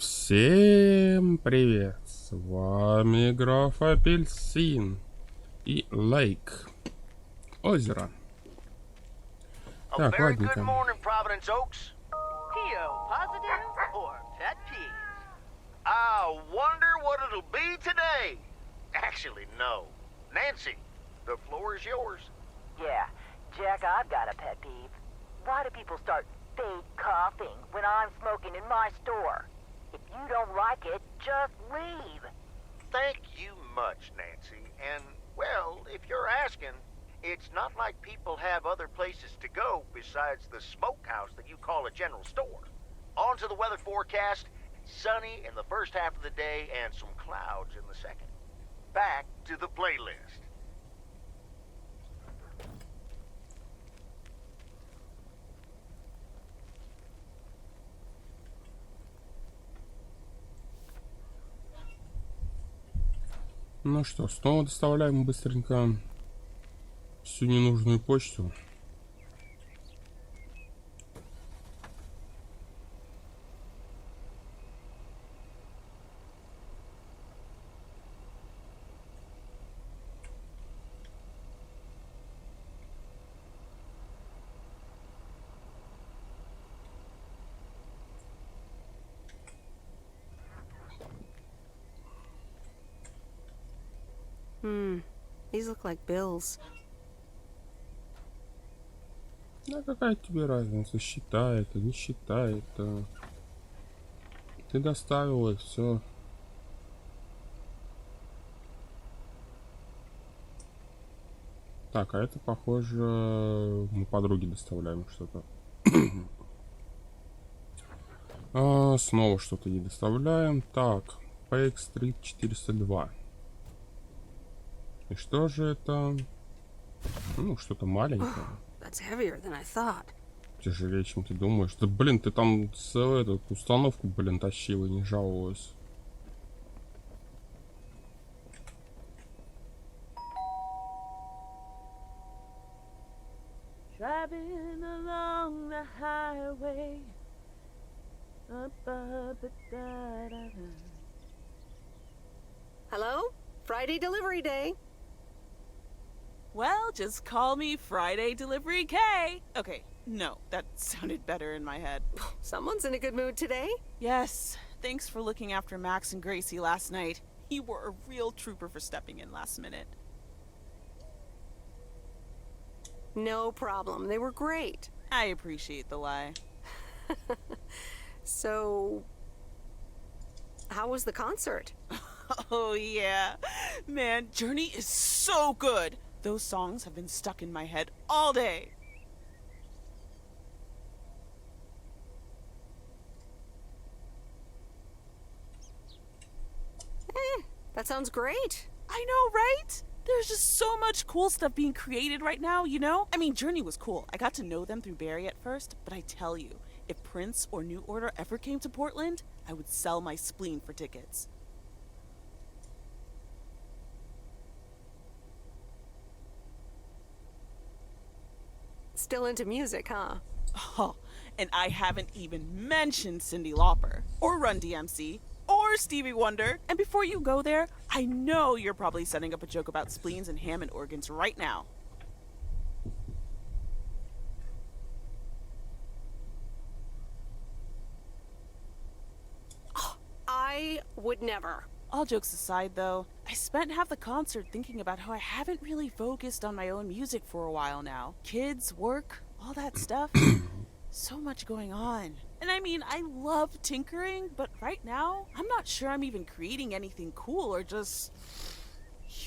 Всем привет! С вами граф Апельсин и Лейк. Озеро. Так, Very good ладненько. morning, Провиденс Окс. P.O. positive or pet peeves? I wonder what it'll be today. Actually, no. Nancy, the floor is yours. Yeah, Jack, I've got a pet peeve. Why do people start fake coughing when I'm smoking in my store? If you don't like it, just leave. Thank you much, Nancy. And, well, if you're asking, it's not like people have other places to go besides the smokehouse that you call a general store. On to the weather forecast. Sunny in the first half of the day and some clouds in the second. Back to the playlist. Ну что, снова доставляем быстренько всю ненужную почту. These look like bills. Да какая тебе разница, считай это, не считай это. Ты доставил их, все. Так, а это похоже, мы подруге доставляем что-то. Снова что-то ей доставляем. Так, PX Street 402. И что же это? Ну, что-то маленькое. That's heavier than I thought. Тяжелее, чем ты думаешь. Да, блин, ты там эту установку, блин, тащила и не жаловалась. Driving along the highway. Hello? Friday delivery day. Well, just call me Friday Delivery K. Okay, no, that sounded better in my head. Someone's in a good mood today. Yes, thanks for looking after Max and Gracie last night. You were a real trooper for stepping in last minute. No problem. They were great. I appreciate the lie. So, how was the concert? Oh yeah. Man, Journey is so good. Those songs have been stuck in my head all day. That sounds great. I know, right? There's just so much cool stuff being created right now, you know? I mean, Journey was cool. I got to know them through Barry at first, but I tell you, if Prince or New Order ever came to Portland, I would sell my spleen for tickets. Still into music, huh? Oh, and I haven't even mentioned Cyndi Lauper, or Run DMC, or Stevie Wonder. And before you go there, I know you're probably setting up a joke about spleens and Hammond organs right now. I would never. All jokes aside, though, I spent half the concert thinking about how I haven't really focused on my own music for a while now. Kids, work, all that stuff. So much going on. And I mean, I love tinkering, but right now, I'm not sure I'm even creating anything cool or just,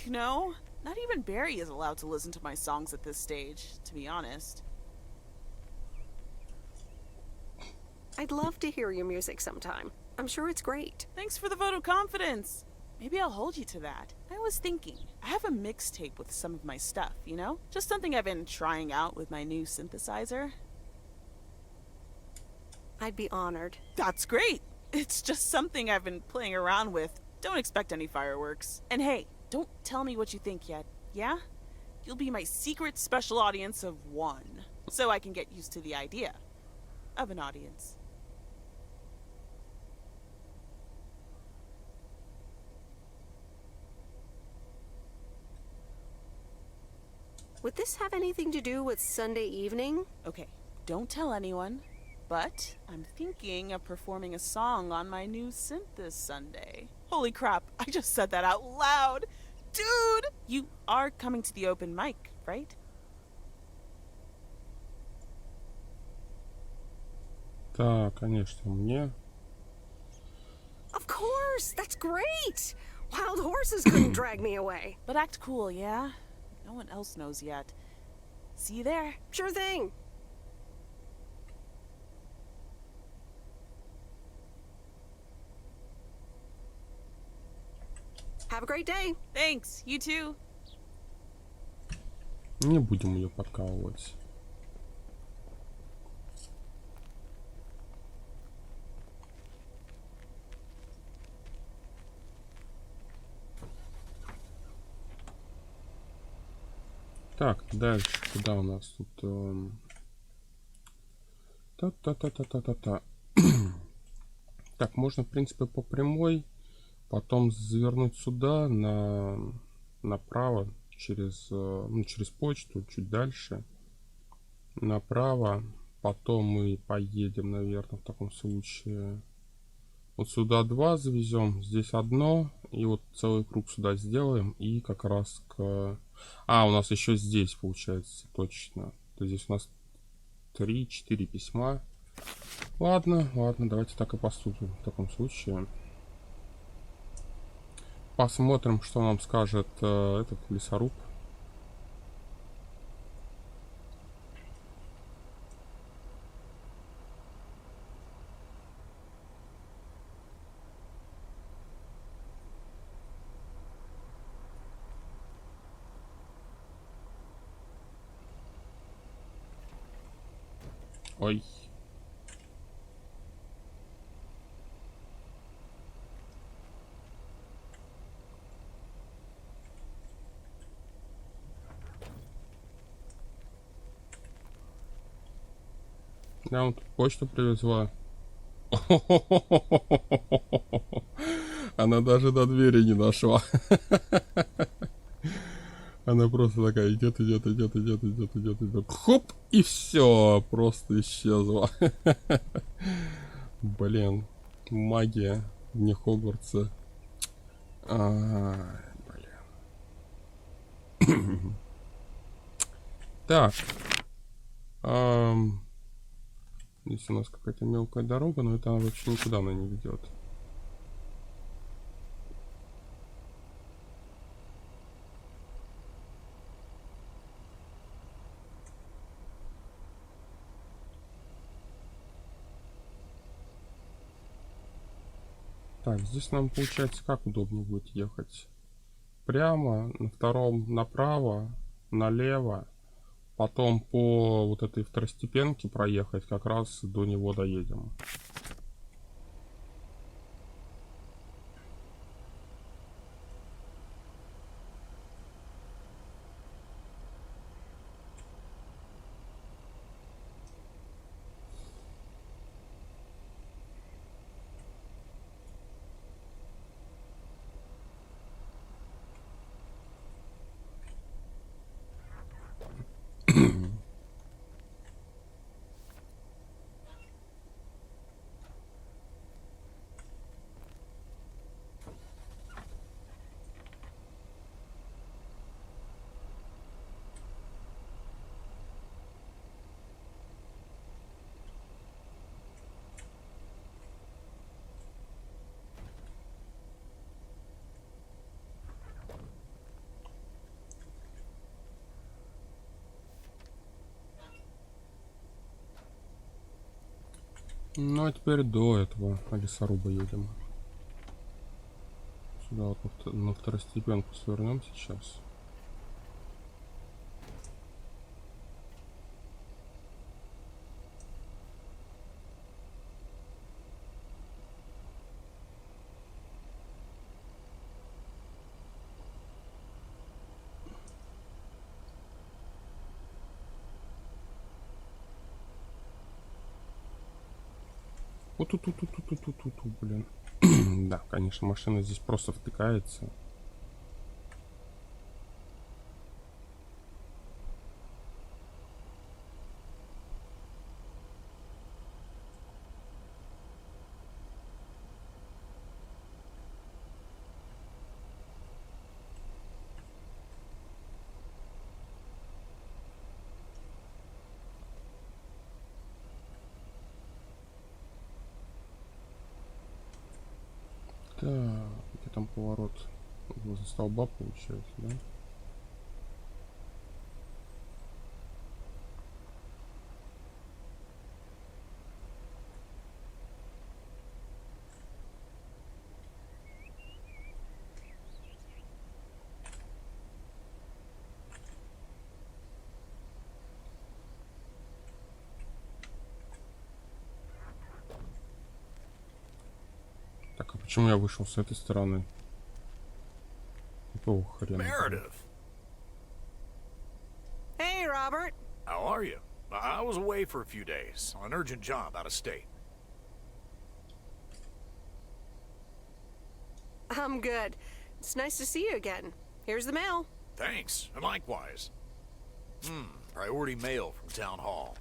you know, not even Barry is allowed to listen to my songs at this stage, to be honest. I'd love to hear your music sometime. I'm sure it's great. Thanks for the vote of confidence. Maybe I'll hold you to that. I was thinking, I have a mixtape with some of my stuff, you know? Just something I've been trying out with my new synthesizer. I'd be honored. That's great. It's just something I've been playing around with. Don't expect any fireworks. And hey, don't tell me what you think yet, yeah? You'll be my secret special audience of one, so I can get used to the idea of an audience. Would this have anything to do with Sunday evening? Okay, don't tell anyone, but I'm thinking of performing a song on my new synth this Sunday. Holy crap, I just said that out loud! Dude! You are coming to the open mic, right? Да, конечно, мне. Of course! That's great! Wild horses couldn't drag me away. But act cool, yeah? No one else knows yet. See you there. Sure thing. Have a great day. Thanks, you too. Не будем ее подкалывать. Так, дальше, куда у нас тут? Та-та-та-та-та-та-та. Так, можно, в принципе, по прямой, потом завернуть сюда, направо, через почту, чуть дальше, направо, потом мы поедем, наверное, в таком случае. Вот сюда 2 завезем, здесь 1, и вот целый круг сюда сделаем, и как раз к... А, у нас еще здесь, получается, точно. То здесь у нас 3-4 письма. Ладно, давайте так и поступим в таком случае. Посмотрим, что нам скажет этот лесоруб. Ой. Да, вот почту привезла. Она даже до двери не дошла. Она просто такая идет. Хоп! И все, просто исчезла. Блин, магия не Хогвартса. Блин. Так. Здесь у нас какая-то мелкая дорога, но это вообще никуда она не ведет. Так, здесь нам получается как удобнее будет ехать. Прямо, на втором направо, налево. Потом по вот этой второстепенке проехать, как раз до него доедем. Ну а теперь до этого лесоруба едем. Сюда вот на второстепенку свернем сейчас. Блин. Да, конечно, машина здесь просто втыкается. Так, где там поворот возле столба получается, да? Так, а почему я вышел с этой стороны? Какого хрена? Meredith, Hey, Robert. how are you? I was away for a few days on an urgent job out of state. I'm good. It's nice to see you again. Here's the mail. Thanks, and likewise. Priority mail from Town Hall.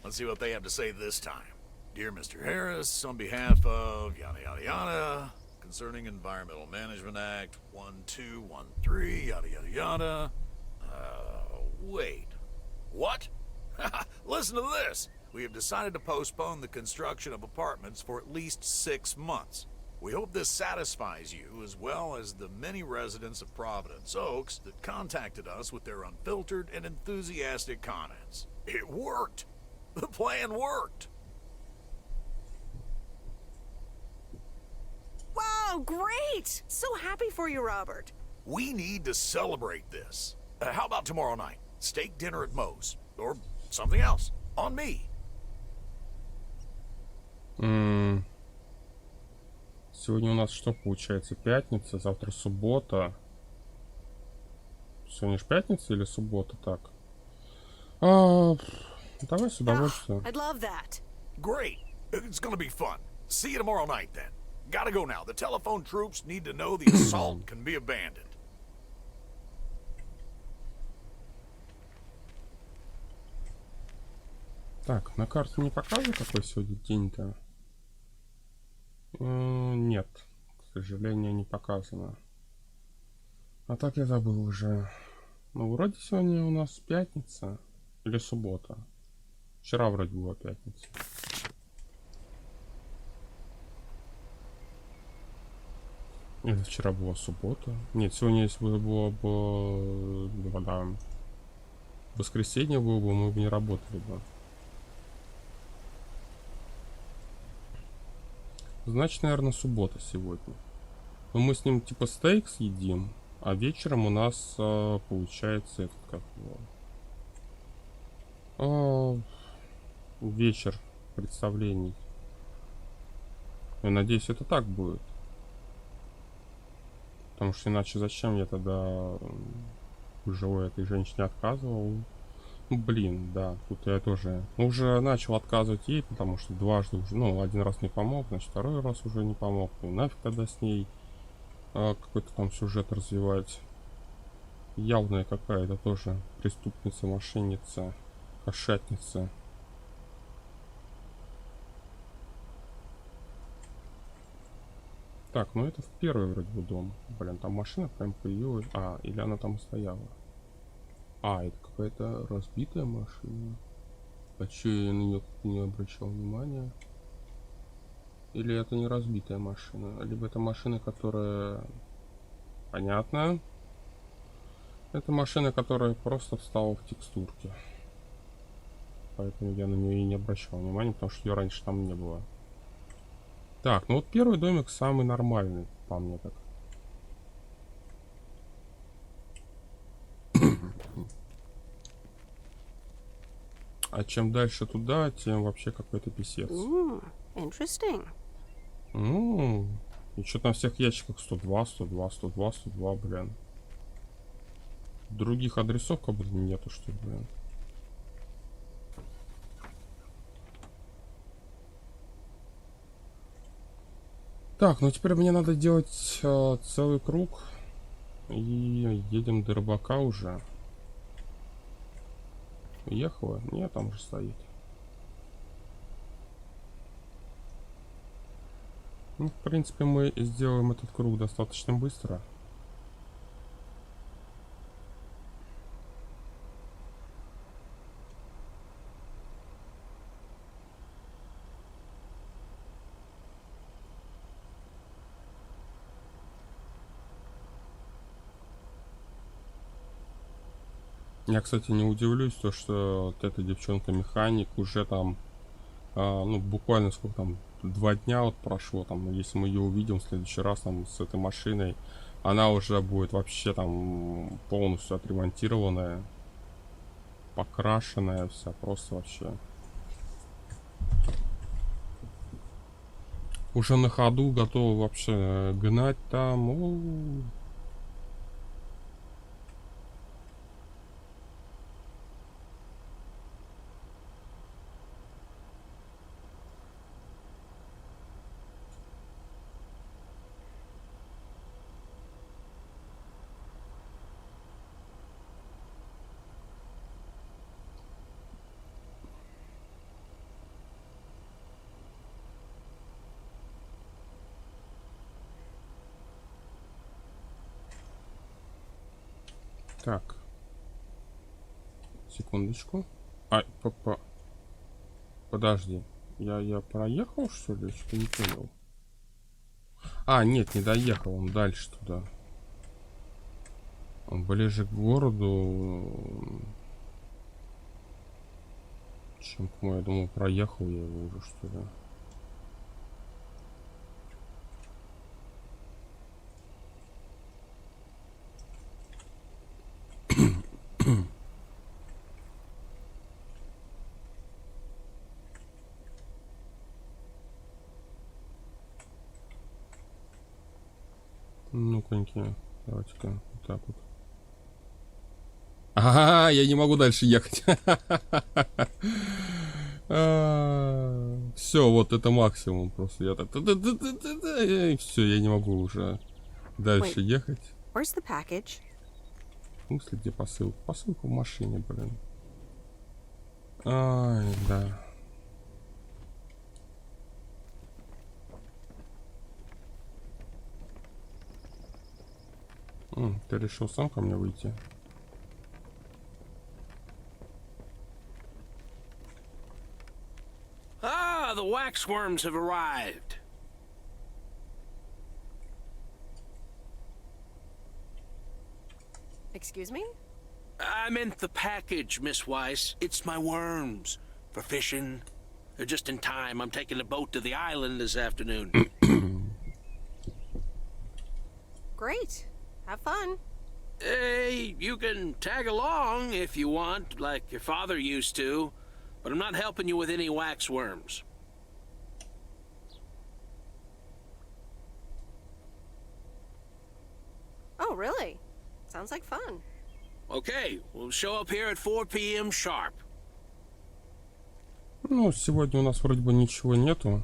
Let's see what they have to say this time. Dear Mr. Harris, on behalf of yada yada yada, concerning Environmental Management Act 1213, yada yada yada. Wait. What? Listen to this. We have decided to postpone the construction of apartments for at least 6 months. We hope this satisfies you as well as the many residents of Провиденс Окс that contacted us with their unfiltered and enthusiastic comments. It worked. The plan worked. Wow, great! So happy for you, Robert. We need to celebrate this. How about tomorrow night? Steak dinner at Moe's. Or something else. On me. Сегодня у нас что получается? Пятница, завтра суббота. Сегодня же пятница или суббота? Так. Давай с удовольствием. I'd love that. Great. It's gonna be fun. See you tomorrow night then. Gotta go now. The telephone troops need to know the assault can be abandoned. Так, на карте не показывает, какой сегодня день-то? Нет, к сожалению, не показано. А так я забыл уже. Ну, вроде сегодня у нас пятница или суббота. Вчера вроде была пятница. Или вчера была суббота. Нет, сегодня если бы было бы... Да, воскресенье было бы, мы бы не работали бы. Значит, наверное, суббота сегодня. Но мы с ним типа стейк съедим, а вечером у нас получается этот как его... вечер представлений. Я надеюсь, это так будет. Потому что иначе зачем я тогда живой этой женщине отказывал? Ну, блин, да, тут я тоже уже начал отказывать ей, потому что дважды уже, ну, один раз не помог, значит, второй раз уже не помог. Ну, нафиг тогда с ней какой-то там сюжет развивать. Явная какая-то тоже преступница, мошенница, кошатница. Так, ну это в первый вроде бы дом. Блин, там машина прям появилась. Или она там стояла. Это какая-то разбитая машина. А че я на нее не обращал внимания? Или это не разбитая машина? Либо это машина, которая... Понятно. Это машина, которая просто встала в текстурке. Поэтому я на нее и не обращал внимания, потому что ее раньше там не было. Так, ну вот первый домик самый нормальный, по мне так. А чем дальше туда, тем вообще какой-то писец. Interesting. И что-то на всех ящиках 102, 102, 102, 102, блин. Других адресов как будто нету, что ли, блин. Так, ну теперь мне надо делать целый круг. И едем до рыбака уже. Ехала? Нет, там уже стоит. Ну, в принципе, мы сделаем этот круг достаточно быстро. Я, кстати, не удивлюсь, то, что вот эта девчонка-механик уже там, ну, буквально сколько там, 2 дня вот прошло, там, если мы ее увидим в следующий раз там с этой машиной, она уже будет вообще там полностью отремонтированная, покрашенная вся, просто вообще. Уже на ходу готова вообще гнать там. Так. Секундочку. Подожди. Я проехал, что ли? Что-то не понял. Нет, не доехал. Он дальше туда. Он ближе к городу, чем к моему. Я думал, проехал я его уже, что ли. Ну-ка, давайте-ка вот так вот. Я не могу дальше ехать. Все, вот это максимум просто. Я так... Все, я не могу уже дальше ехать. Where's the package? В смысле, где посылка? Посылка в машине, блин. Да. Ты решил сам ко мне выйти? The waxworms have arrived. Excuse me? I meant the package, Miss Weiss. It's my worms. For fishing. They're just in time. I'm taking a boat to the island this afternoon. Great. Have fun. Hey, you can tag along if you want, like your father used to. But I'm not helping you with any waxworms. Oh, really? Sounds like fun. Okay, we'll show up here at 4 p.m. sharp. Ну, сегодня у нас вроде бы ничего нету.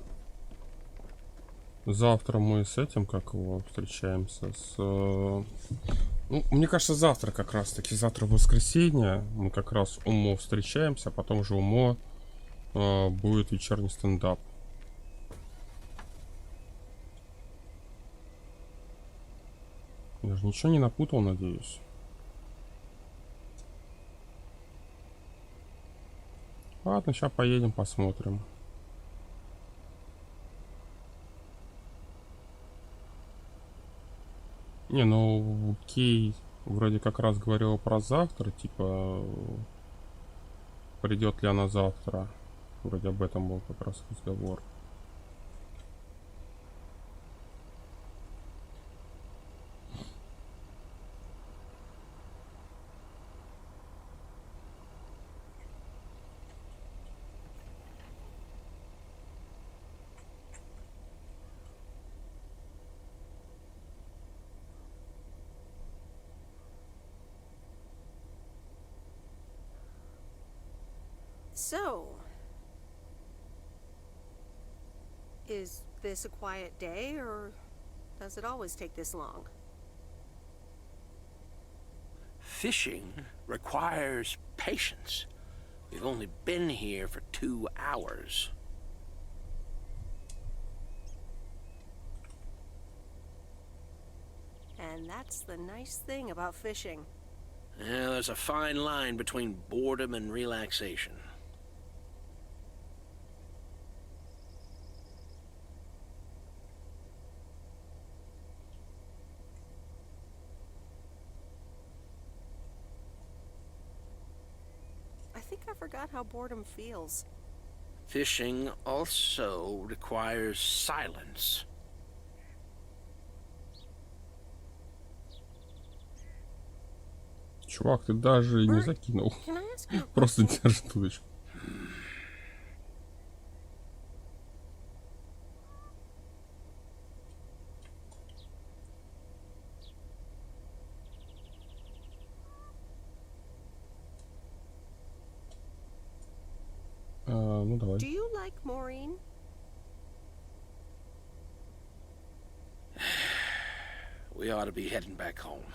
Завтра мы с этим, как его, встречаемся с... Ну, мне кажется, завтра как раз-таки, завтра воскресенье, мы как раз УМО встречаемся, а потом же УМО будет вечерний стендап. Я же ничего не напутал, надеюсь. Ладно, сейчас поедем, посмотрим. Не, ну, Кей вроде как раз говорила про завтра, типа, придет ли она завтра. Вроде об этом был как раз разговор. So, is this a quiet day, or does it always take this long? Fishing requires patience. We've only been here for 2 hours. And that's the nice thing about fishing. Yeah, there's a fine line between boredom and relaxation. forgot how boredom feels. Fishing also requires silence. Чувак, ты даже не Bert, закинул. can I ask you a Просто question? держит удочку. Ну давай. Do you like Maureen? We ought to be heading back home.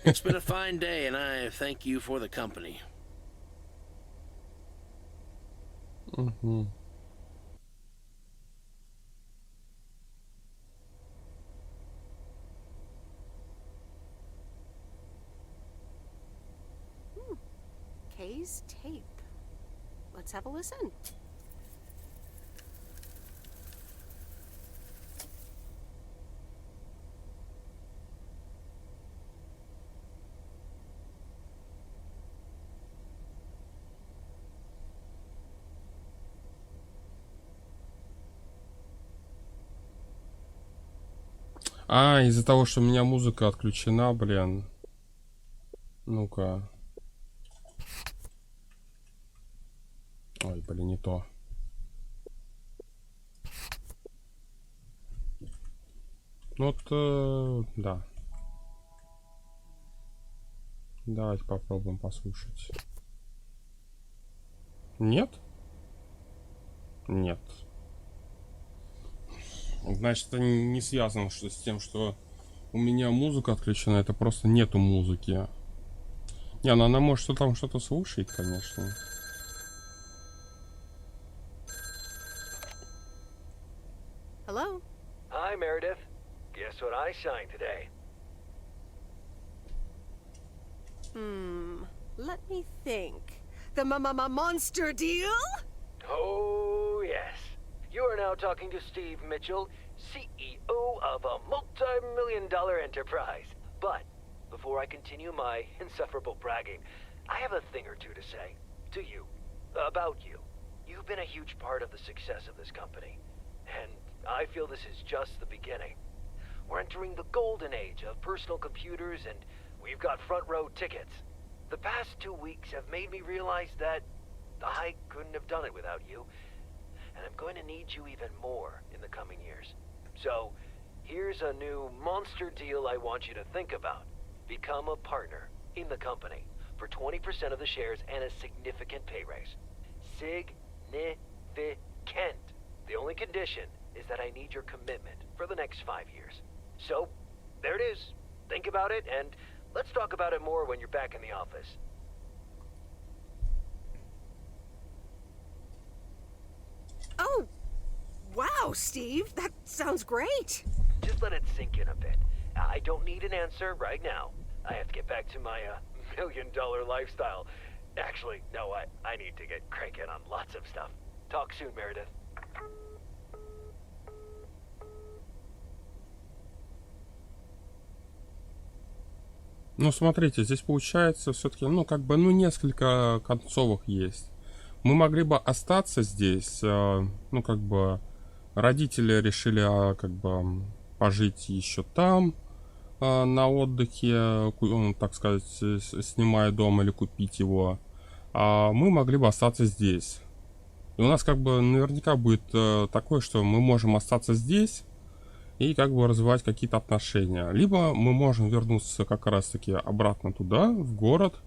It's been a fine day, and I thank you for the company. Угу. Kay's tape. Let's have a listen. А, из-за того, что у меня музыка отключена, блин. Ну-ка. Ой, блин, не то. Ну вот, да. Давайте попробуем послушать. Нет? Нет. Значит, это не связано с тем, что у меня музыка отключена. Это просто нету музыки. Не, ну она может что там что-то слушает, конечно. Hello? Hi, Meredith. Guess what I signed today? Let me think. The monster deal? Oh, yes. You are now talking to Steve Mitchell, CEO of a multi-million-dollar enterprise. But before I continue my insufferable bragging, I have a thing or two to say to you, about you. You've been a huge part of the success of this company, and I feel this is just the beginning. We're entering the golden age of personal computers, and we've got front row tickets. The past 2 weeks have made me realize that I couldn't have done it without you, and I'm going to need you even more in the coming years. So, here's a new monster deal I want you to think about. Become a partner in the company for 20% of the shares and a significant pay raise. Significant. The only condition is that I need your commitment for the next 5 years. So, there it is. Think about it, and let's talk about it more when you're back in the office. Oh, wow, Steve. That sounds great. Just let it sink in a bit. I don't need an answer right now. I have to get back to my $1 million lifestyle. Actually, no, I need to get cranking on lots of stuff. Talk soon, Meredith. Ну, смотрите, здесь получается все-таки, ну, как бы, ну, несколько концовок есть. Мы могли бы остаться здесь, ну, как бы, родители решили, как бы, пожить еще там, на отдыхе, так сказать, снимая дом или купить его. А мы могли бы остаться здесь. И у нас, как бы, наверняка будет такое, что мы можем остаться здесь и как бы развивать какие-то отношения. Либо мы можем вернуться как раз-таки обратно туда, в город,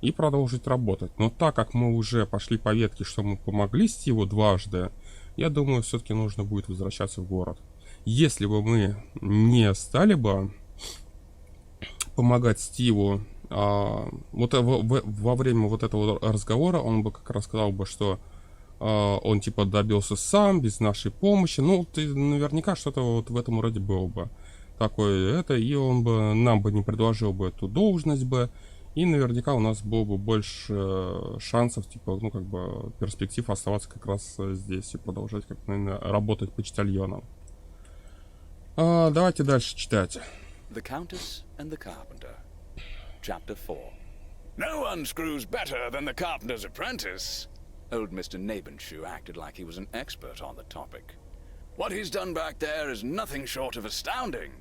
и продолжить работать. Но так как мы уже пошли по ветке, что мы помогли Стиву дважды, я думаю, все-таки нужно будет возвращаться в город. Если бы мы не стали бы помогать Стиву, вот во время вот этого разговора он бы как раз сказал бы, что он типа добился сам, без нашей помощи. Ну, ты наверняка что-то вот в этом роде было бы такое это, и он бы нам бы не предложил бы эту должность бы, и наверняка у нас было бы больше шансов, типа, ну, как бы, перспектив оставаться как раз здесь и продолжать, как, наверное, работать почтальоном. Давайте дальше читать. The Countess and the Carpenter. Chapter 4. No one screws better than the carpenter's apprentice. Old Mr. Nabenshoe acted like he was an expert on the topic. What he's done back there is nothing short of astounding.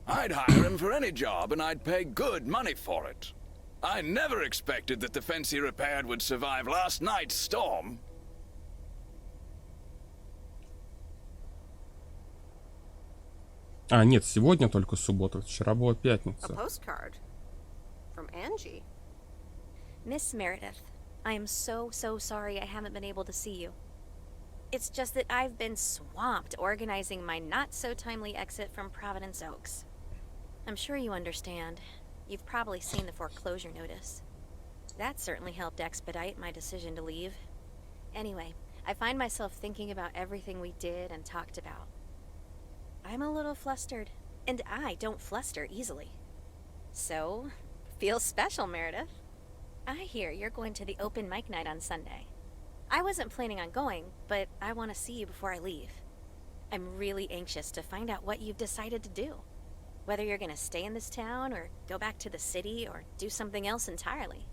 I'd hire him for any job, and I'd pay good money for it. I never expected that the fence he repaired would survive last night's storm. А, нет, сегодня только суббота, вчера была A пятница. postcard from Angie. Miss Meredith, I am so sorry I haven't been able to see you. It's just that I've been swamped organizing my not-so-timely exit from Провиденс Ok's. I'm sure you understand. You've probably seen the foreclosure notice. That certainly helped expedite my decision to leave. Anyway, I find myself thinking about everything we did and talked about. I'm a little flustered, and I don't fluster easily. So, feels special, Meredith. I hear you're going to the open mic night on Sunday. I wasn't planning on going, but I want to see you before I leave. I'm really anxious to find out what you've decided to do. Whether you're going to stay in this town, or go back to the city, or do something else entirely.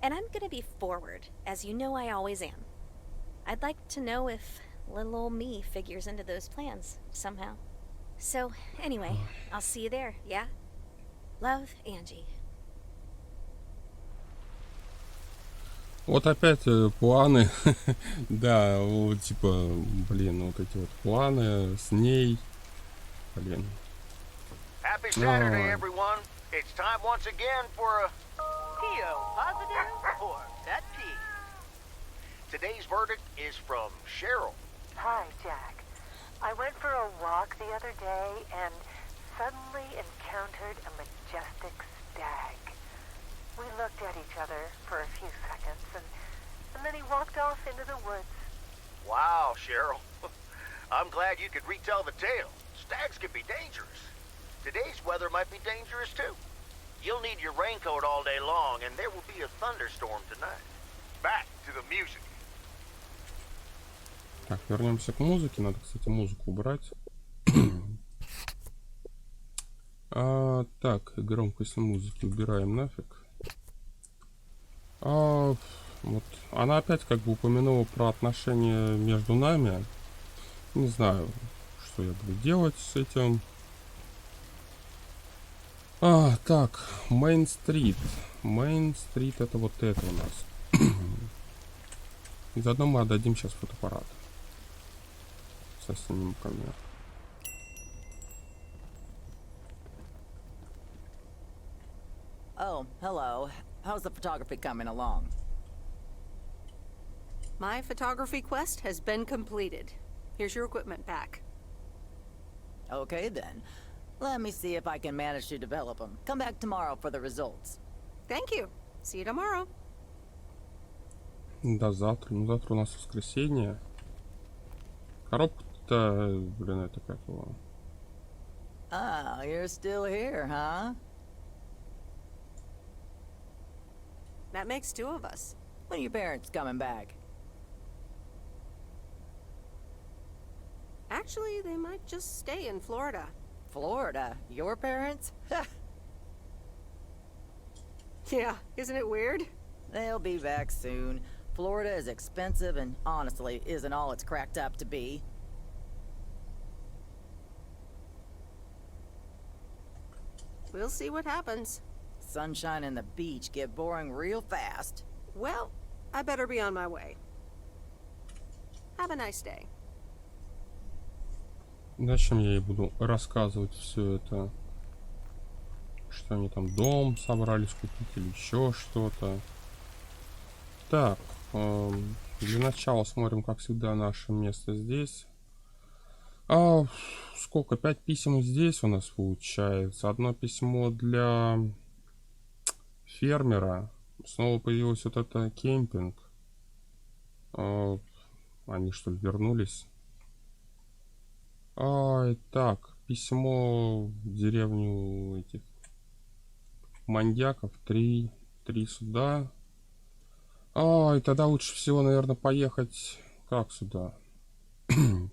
And I'm going to be forward, as you know I always am. I'd like to know if little old me figures into those plans, somehow. So, anyway, I'll see you there, yeah? Love, Angie. Вот опять планы. Да, вот типа, блин, вот эти вот планы с ней. Блин. Happy Saturday, everyone. It's time once again for a P.O. positive or pet peeve? Today's verdict is from Cheryl. Hi, Jack. I went for a walk the other day and suddenly encountered a majestic stag. We looked at each other for a few seconds, and then he walked off into the woods. Wow, Cheryl. I'm glad you could retell the tale. Stags can be dangerous. Today's weather might be dangerous too. You'll need your raincoat all day long, and there will be a thunderstorm tonight. Back to the music. Так, вернемся к музыке. Надо, кстати, музыку убрать. Так, громкость музыки убираем нафиг. Вот. Она опять как бы упомянула про отношения между нами. Не знаю, что я буду делать с этим. Так, Main Street. Main Street это вот это у нас. И заодно мы отдадим сейчас фотоаппарат со снимками. Oh, hello. How's the photography coming along? My photography quest has been completed. Here's your equipment back. Okay, then. Let me see if I can manage to develop them. Come back tomorrow for the results. Thank you. See you tomorrow. До завтра. Ну, завтра у нас воскресенье. Коробка-то, блин, это как его? Ah, you're still here, huh? That makes two of us. When are your parents coming back? Actually, they might just stay in Florida. Florida? Your parents? Yeah, isn't it weird? They'll be back soon. Florida is expensive and honestly isn't all it's cracked up to be. We'll see what happens. Sunshine and the beach get boring real fast. Well, I better be on my way. Have a nice day. Зачем я ей буду рассказывать все это? Что они там дом собрались купить или еще что-то. Так, для начала смотрим, как всегда, наше место здесь. Сколько? 5 писем здесь у нас получается. Одно письмо для фермера. Снова появилась вот это кемпинг. Они что ли вернулись? Так, письмо в деревню этих маньяков. 3 сюда. И тогда лучше всего, наверное, поехать как сюда. Ну,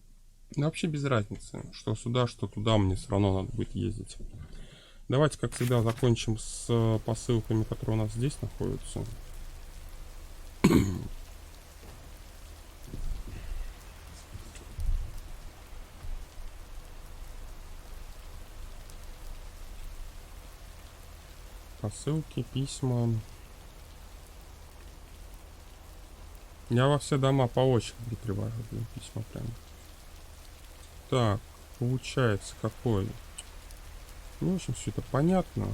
вообще без разницы. Что сюда, что туда, мне все равно надо будет ездить. Давайте, как всегда, закончим с посылками, которые у нас здесь находятся. Посылки, письма. Я во все дома по очереди привожу, блин, письма прям. Так, получается какой? Ну, в общем, все это понятно.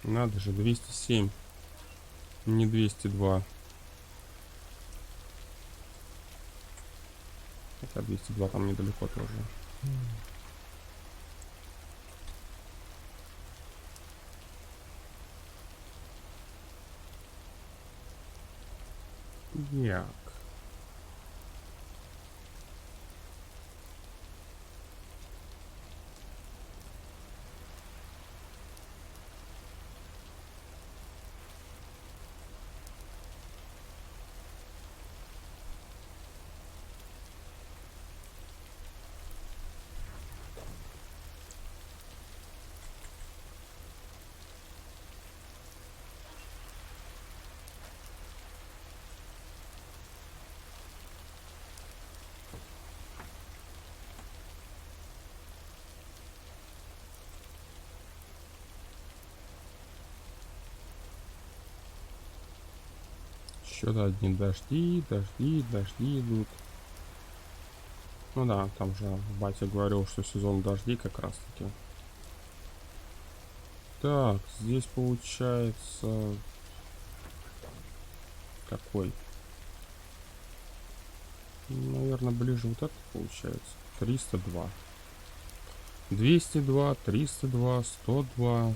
Надо же, 207, не 202. Хотя 202 там недалеко тоже. Як. Еще одни дожди идут. Ну да, там же батя говорил, что сезон дождей как раз таки. Так, здесь получается какой? Наверное, ближе вот это получается. 302. 202, 302, 102.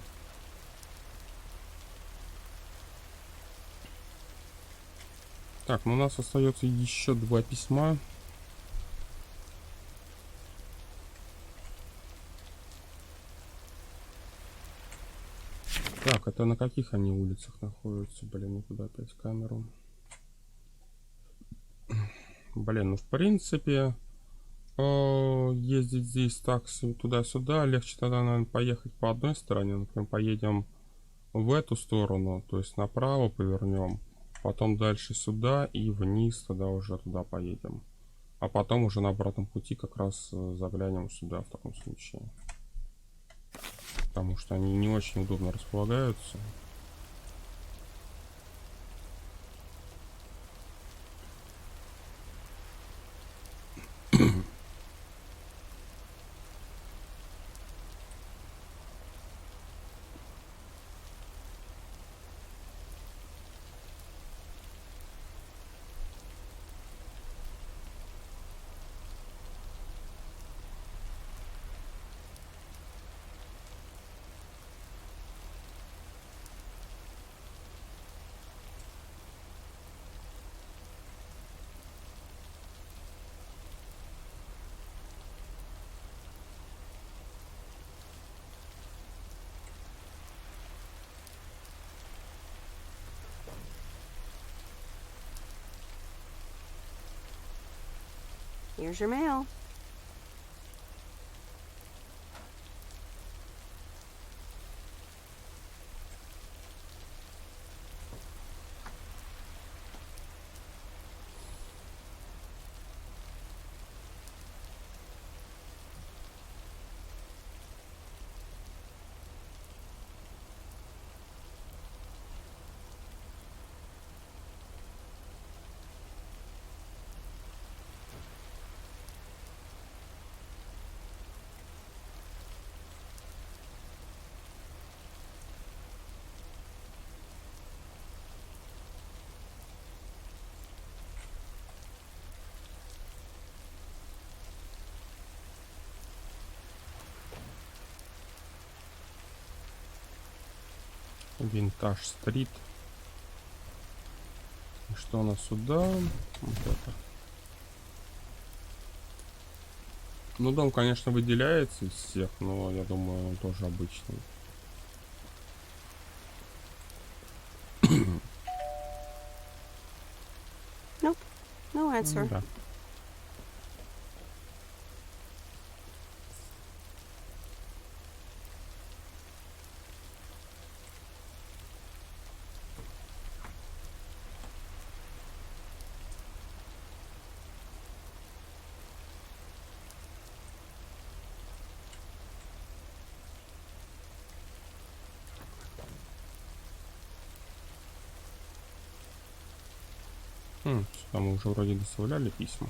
Так, ну у нас остается еще 2 письма. Так, это на каких они улицах находятся? Блин, ну куда опять камеру? Блин, ну в принципе ездить здесь так туда-сюда. Легче тогда, наверное, поехать по одной стороне. Например, поедем в эту сторону, то есть направо повернем. Потом дальше сюда и вниз, тогда уже туда поедем. А потом уже на обратном пути как раз заглянем сюда в таком случае. Потому что они не очень удобно располагаются. Here's your mail. Винтаж стрит. И что у нас сюда? Вот это. Ну, дом, конечно, выделяется из всех, но я думаю, он тоже обычный. Nope. No answer. Да. Сюда мы уже вроде доставляли письма.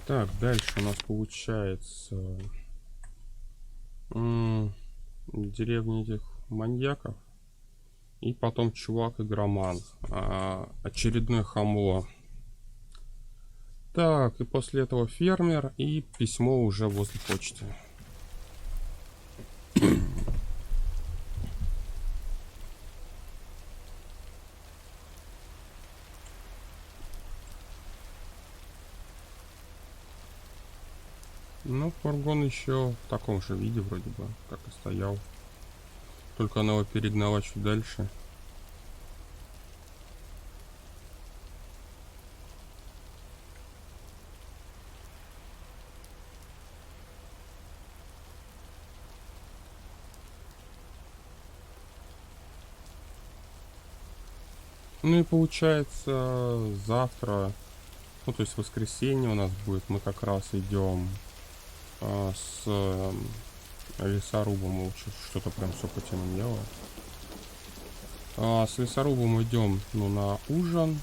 Так, дальше у нас получается деревня этих маньяков. И потом чувак-игроман. Очередное хамло. Так, и после этого фермер и письмо уже возле почты. Ну, фургон еще в таком же виде вроде бы, как и стоял. Только надо его перегнала чуть дальше. Ну и получается завтра, ну то есть воскресенье у нас будет, мы как раз идем с лесорубом, что-то прям все потемнело. С лесорубом идем, ну, на ужин,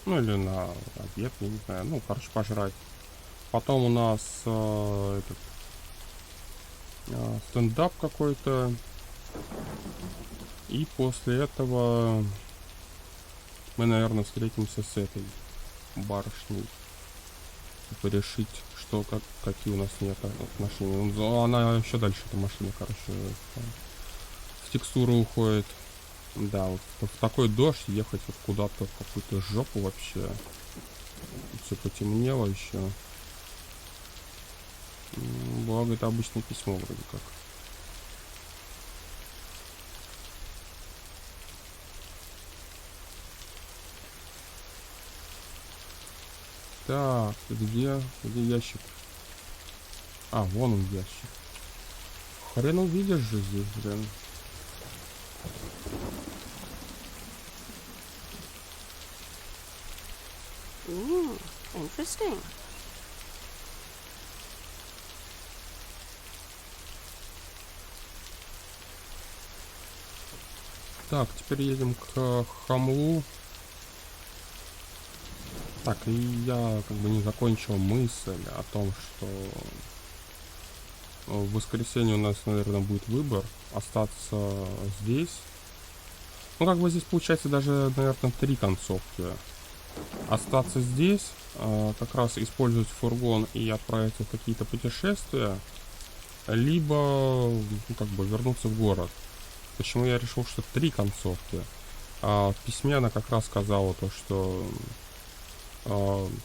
ну или на обед, я не знаю, ну короче пожрать. Потом у нас стендап какой-то, и после этого мы, наверное, встретимся с этой барышней, чтобы решить, что, какие у нас нет отношения. Она еще дальше, эта машина, короче, в текстуру уходит. Да, вот в такой дождь ехать вот куда-то в какую-то жопу вообще. Все потемнело еще. Благо, это обычное письмо вроде как. Так, где ящик? А, вон он ящик. Хрен увидишь же здесь, блин. Interesting. Так, теперь едем к Хамлу. Так, и я как бы не закончил мысль о том, что в воскресенье у нас, наверное, будет выбор остаться здесь. Ну, как бы здесь получается даже, наверное, 3 концовки. Остаться здесь, как раз использовать фургон и отправиться в какие-то путешествия, либо, ну, как бы вернуться в город. Почему я решил, что 3 концовки? В письме она как раз сказала то, что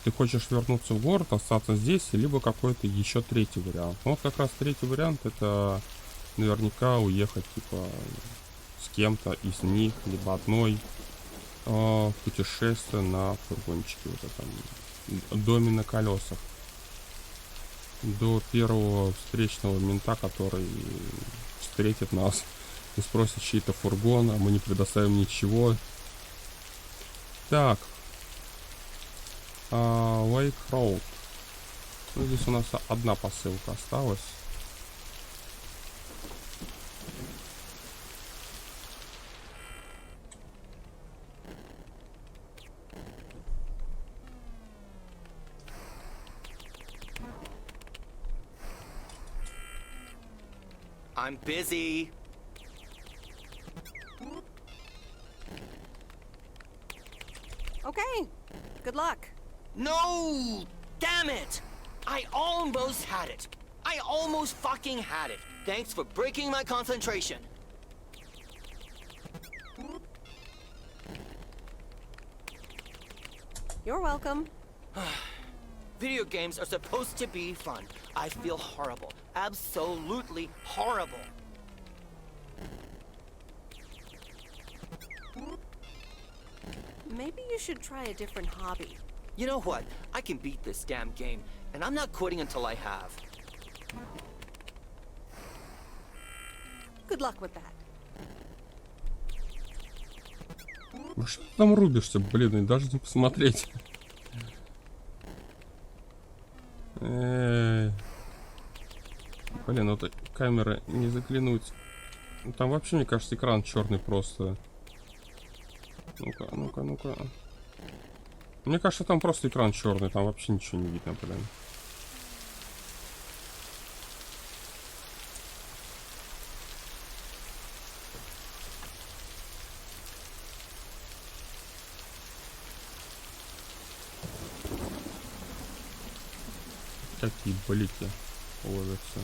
ты хочешь вернуться в город, остаться здесь, либо какой-то еще 3-й вариант. Ну, вот как раз 3-й вариант — это наверняка уехать типа с кем-то из них, либо одной, путешествие на фургончике, вот этом доме на колесах, до первого встречного мента, который встретит нас и спросит чей-то фургон, а мы не предоставим ничего. Так, Lake Road. Ну, здесь у нас одна посылка осталась. I'm busy. Okay. Good luck. No! Damn it! I almost had it. I almost fucking had it. Thanks for breaking my concentration. You're welcome. Video games are supposed to be fun. I feel horrible. Absolutely horrible. Maybe you should try a different hobby. You know what? I can beat this damn game, and I'm not quitting until I have. Good luck with that. Ну что ты там рубишься, блин, и даже не посмотреть. Блин, вот камера не заглянуть. Ну, там вообще, мне кажется, экран черный просто. Ну-ка, ну-ка, ну-ка. Мне кажется, там просто экран черный, там вообще ничего не видно, блин. Какие блики ловятся.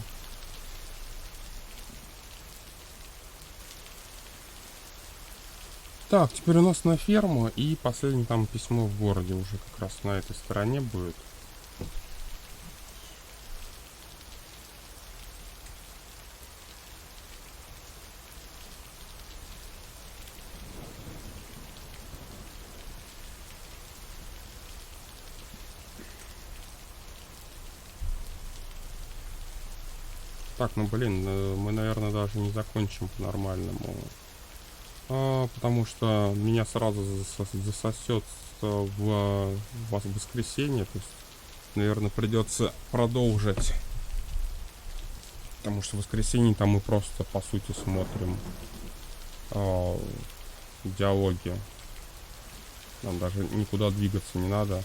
Так, теперь у нас на ферму, и последнее там письмо в городе уже как раз на этой стороне будет. Так, ну блин, мы, наверное, даже не закончим по-нормальному. Потому что меня сразу засосет в воскресенье. То есть, наверное, придется продолжить. Потому что в воскресенье там мы просто, по сути, смотрим диалоги. Нам даже никуда двигаться не надо.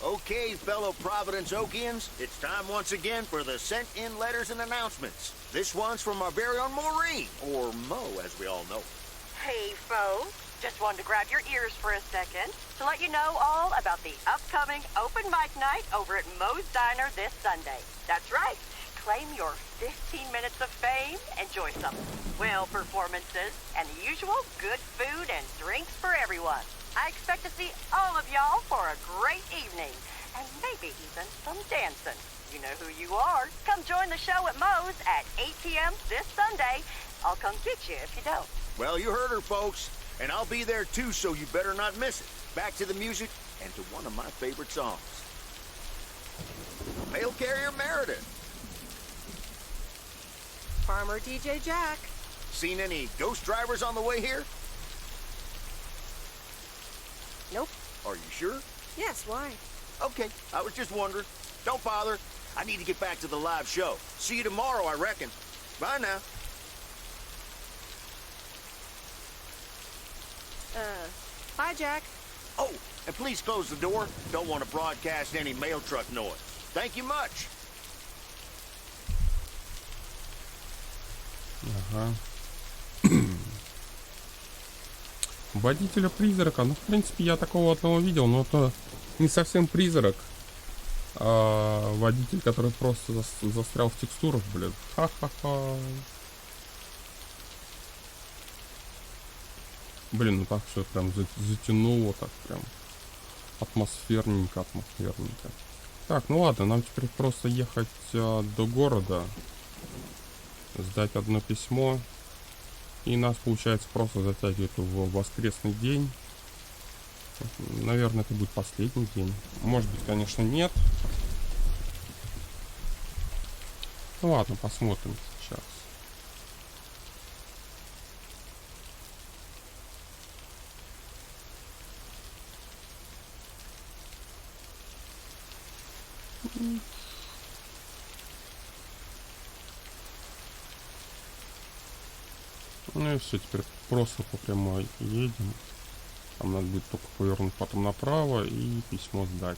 Okay, fellow Providence Okians, it's time once again for the sent-in letters and announcements. This one's from our very own Maureen, or Mo, as we all know. Hey, folks. Just wanted to grab your ears for a second to let you know all about the upcoming open mic night over at Mo's Diner this Sunday. That's right. Claim your 15 minutes of fame, enjoy some swell performances, and the usual good food and drinks for everyone. I expect to see all of y'all for a great evening, and maybe even some dancing. You know who you are. Come join the show at Mo's at 8 p.m. this Sunday. I'll come get you if you don't. Well, you heard her, folks. And I'll be there too, so you better not miss it. Back to the music and to one of my favorite songs. Mail carrier Mereditt. Farmer DJ Jack. Seen any ghost drivers on the way here? Nope. Are you sure? Yes, why? Okay, I was just wondering. Don't bother. I need to get back to the live show. See you tomorrow, I reckon. Bye now. Bye, Jack. Oh, and please close the door. Don't want to broadcast any mail truck noise. Thank you much. Ага. Водителя призрака. Ну, в принципе, я такого одного видел, но это не совсем призрак. А водитель, который просто застрял в текстурах, блин. Ха-ха-ха. Блин, ну так все прям затянуло, так прям атмосферненько. Так, ну ладно, нам теперь просто ехать до города, сдать одно письмо, и нас, получается, просто затягивает в воскресный день. Наверное, это будет последний день. Может быть, конечно, нет. Ну ладно, посмотрим сейчас. Ну и все, теперь просто по прямой едем. Там надо будет только повернуть потом направо и письмо сдать.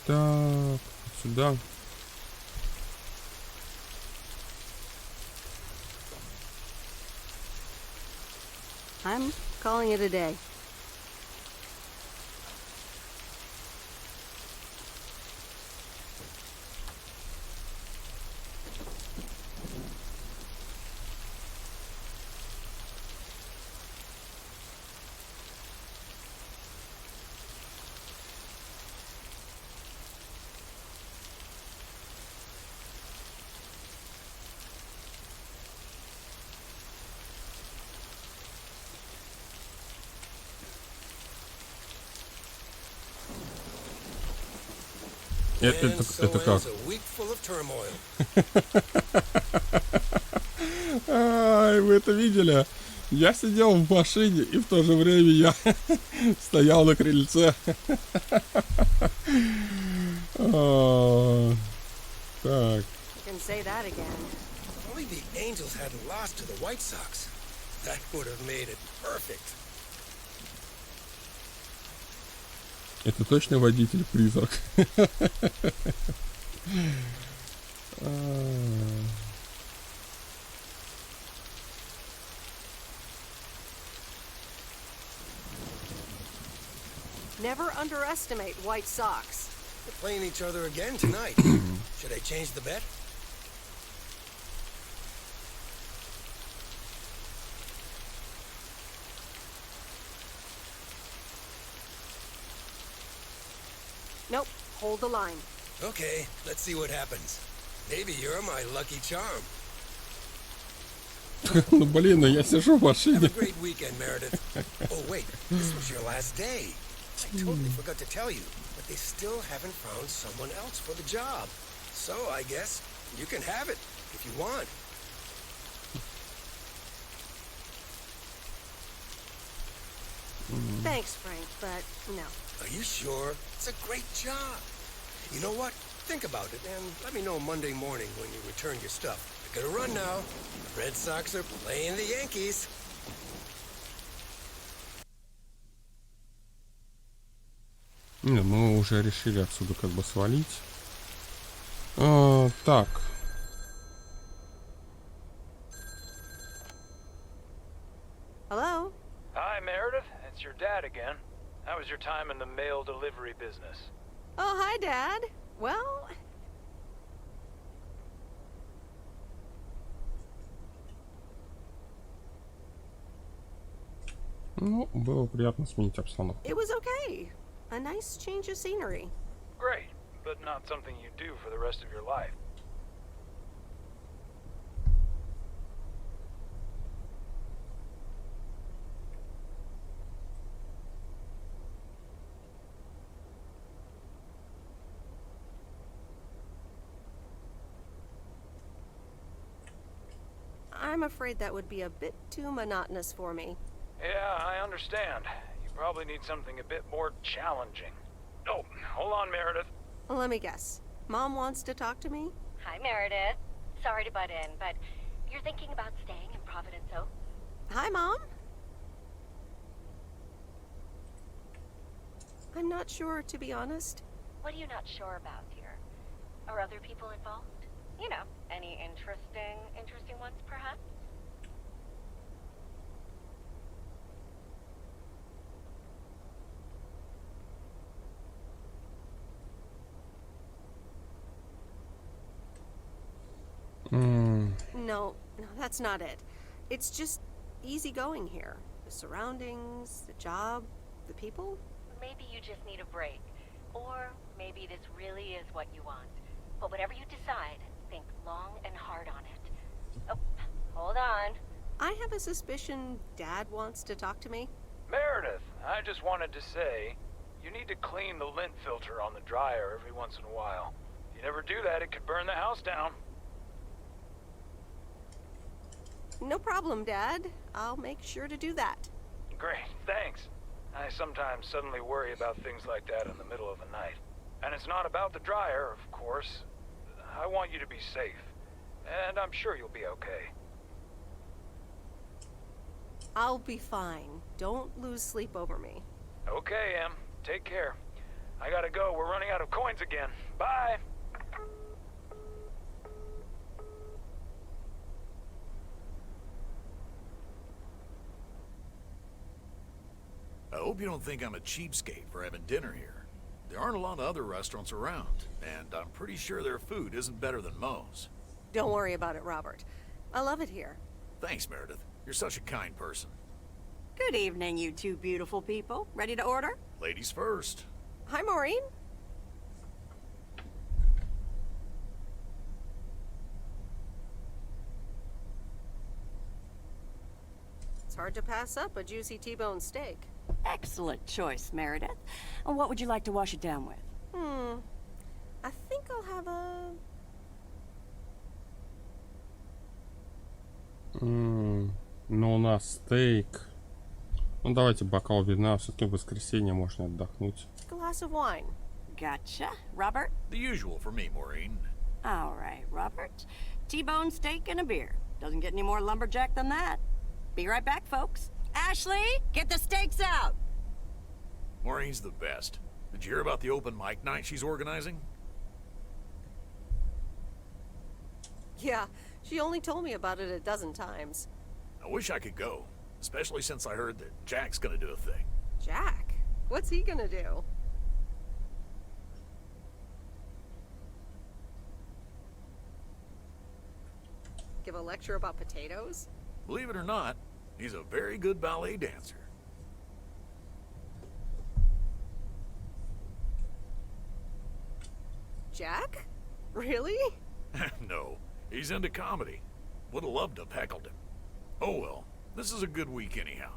Так, сюда. I'm calling it a day. Это как? Ай, вы это видели? Я сидел в машине, и в то же время я стоял на крыльце. Так. Can say that again. Only the Angels hadn't lost to the White Sox. That would have made it perfect. Это точно водитель-призрак. Never underestimate White Sox. They're playing each other again tonight. Should I change the bet? Nope, hold the line. Okay, let's see what happens. Maybe you're my lucky charm. Ну блин, я сижу в машине. Have a great weekend, Meredith. Oh wait, this was your last day. I totally forgot to tell you, but they still haven't found someone else for the job. So I guess you can have it if you want. Thanks, Frank, but no. Are you sure? It's a great job. You know what? Think about it and let me know Monday morning when you return your stuff. I gotta run now. The Red Sox are playing the Yankees. Не, мы уже решили отсюда как бы свалить. Так. Hello? Hi, Meredith. It's your dad again. How was your time in the mail delivery business? Oh, hi, Dad. Well... Ну, было приятно сменить обстановку. It was okay. A nice change of scenery. Great, but not something you do for the rest of your life. I'm afraid that would be a bit too monotonous for me. Yeah, I understand. You probably need something a bit more challenging. Oh, hold on, Meredith. Let me guess. Mom wants to talk to me? Hi, Meredith. Sorry to butt in, but you're thinking about staying in Провиденс Окс? Hi, Mom. I'm not sure, to be honest. What are you not sure about here? Are other people involved? You know, any interesting ones, perhaps? No, that's not it. It's just easy going here. The surroundings, the job, the people. Maybe you just need a break. Or maybe this really is what you want. But whatever you decide, think long and hard on it. Oh, hold on. I have a suspicion Dad wants to talk to me. Meredith, I just wanted to say, you need to clean the lint filter on the dryer every once in a while. If you never do that, it could burn the house down. No problem, Dad. I'll make sure to do that. Great, thanks. I sometimes suddenly worry about things like that in the middle of the night. And it's not about the dryer, of course. I want you to be safe. And I'm sure you'll be okay. I'll be fine. Don't lose sleep over me. Okay, Em. Take care. I gotta go. We're running out of coins again. Bye. I hope you don't think I'm a cheapskate for having dinner here. There aren't a lot of other restaurants around, and I'm pretty sure their food isn't better than Moe's. Don't worry about it, Robert. I love it here. Thanks, Meredith. You're such a kind person. Good evening, you two beautiful people. Ready to order? Ladies first. Hi, Maureen. It's hard to pass up a juicy T-bone steak. Excellent choice, Meredith. And what would you like to wash it down with? I think I'll have a... Ну, у нас стейк. Ну, давайте бокал вина. Все-таки в воскресенье можно отдохнуть. glass of wine. Gotcha. Robert? The usual for me, Maureen. All right, Robert. T-bone steak and a beer. Doesn't get any more lumberjack than that. Be right back, folks. Ashley, get the steaks out! Maureen's the best. Did you hear about the open mic night she's organizing? Yeah, she only told me about it a dozen times. I wish I could go, especially since I heard that Jack's gonna do a thing. Jack? What's he gonna do? Give a lecture about potatoes? Believe it or not, he's a very good ballet dancer. Jack? Really? No, he's into comedy. Would have loved to have heckled him. Oh well, this is a good week anyhow.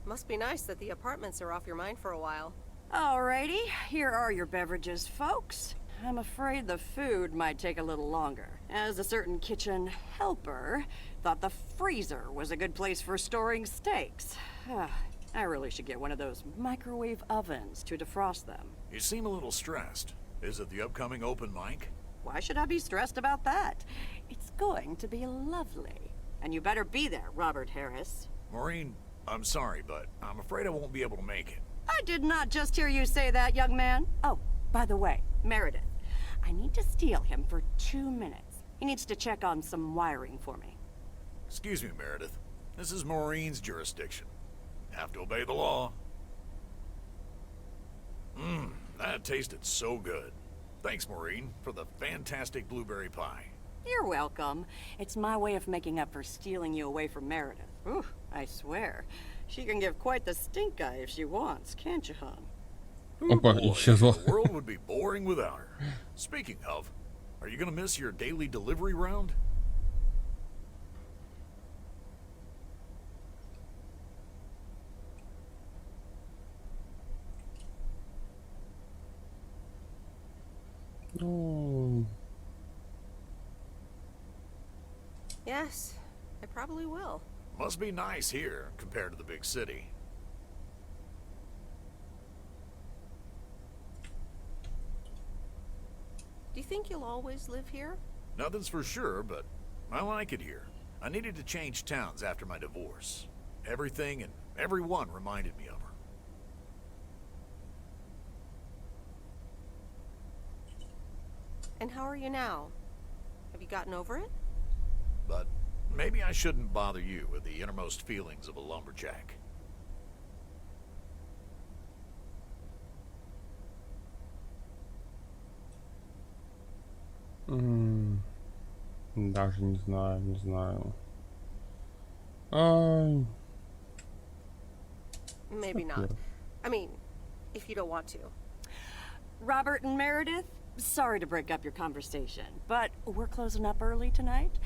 Must be nice that the apartments are off your mind for a while. Alrighty, here are your beverages, folks. I'm afraid the food might take a little longer, as a certain kitchen helper thought the freezer was a good place for storing steaks. I really should get one of those microwave ovens to defrost them. You seem a little stressed. Is it the upcoming open mic? Why should I be stressed about that? It's going to be lovely. And you better be there, Robert Harris. Maureen, I'm sorry, but I'm afraid I won't be able to make it. I did not just hear you say that, young man. Oh, by the way, Meredith, I need to steal him for 2 minutes. He needs to check on some wiring for me. Excuse me, Meredith. This is Maureen's jurisdiction. Have to obey the law. That tasted so good. Thanks, Maureen, for the fantastic blueberry pie. You're welcome. It's my way of making up for stealing you away from Meredith. Ooh, I swear. She can give quite the stink eye if she wants, can't you, hon? Опа, исчезла. The world would be boring without her. Speaking of, are you gonna miss your daily delivery round? Ну, Yes, I probably will. Must be nice here compared to the big city. Do you think you'll always live here? Nothing's for sure, but I like it here. I needed to change towns after my divorce. Everything and everyone reminded me of her. And how are you now? Have you gotten over it? But maybe I shouldn't bother you with the innermost feelings of a lumberjack. Даже не знаю, не знаю. Maybe not. I mean, if you don't want to. Robert and Meredith, sorry to break up your conversation, but we're closing up early tonight.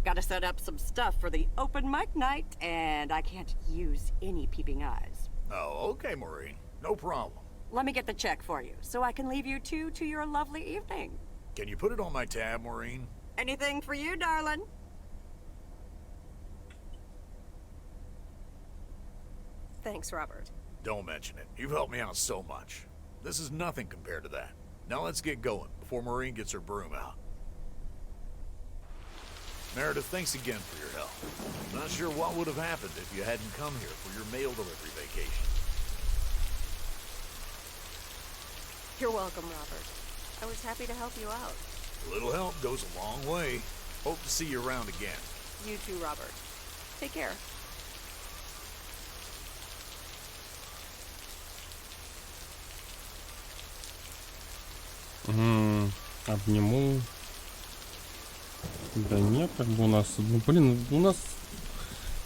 Gotta set up some stuff for the open mic night, and I can't use any peeping eyes. Oh, okay, Maureen. No problem. Let me get the check for you, so I can leave you two to your lovely evening. Can you put it on my tab, Maureen? Anything for you, darling? Thanks, Robert. Don't mention it. You've helped me out so much. This is nothing compared to that. Now let's get going before Maureen gets her broom out. Meredith, thanks again for your help. I'm not sure what would have happened if you hadn't come here for your mail delivery vacation. You're welcome, Robert. I was happy to help you out. A little help goes a long way. Hope to see you around again. You too, Robert. Take care. Обниму. Да нет, как бы у нас... Ну, блин, у нас...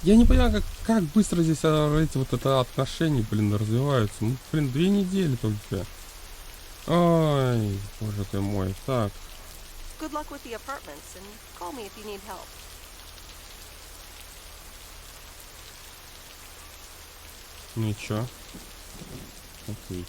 Я не понимаю, как быстро здесь эти вот это отношения, блин, развиваются. Ну, блин, 2 недели только. Ой, боже ты мой. Так. Good luck with the apartments and call me if you need help. Ну и чё? Окей.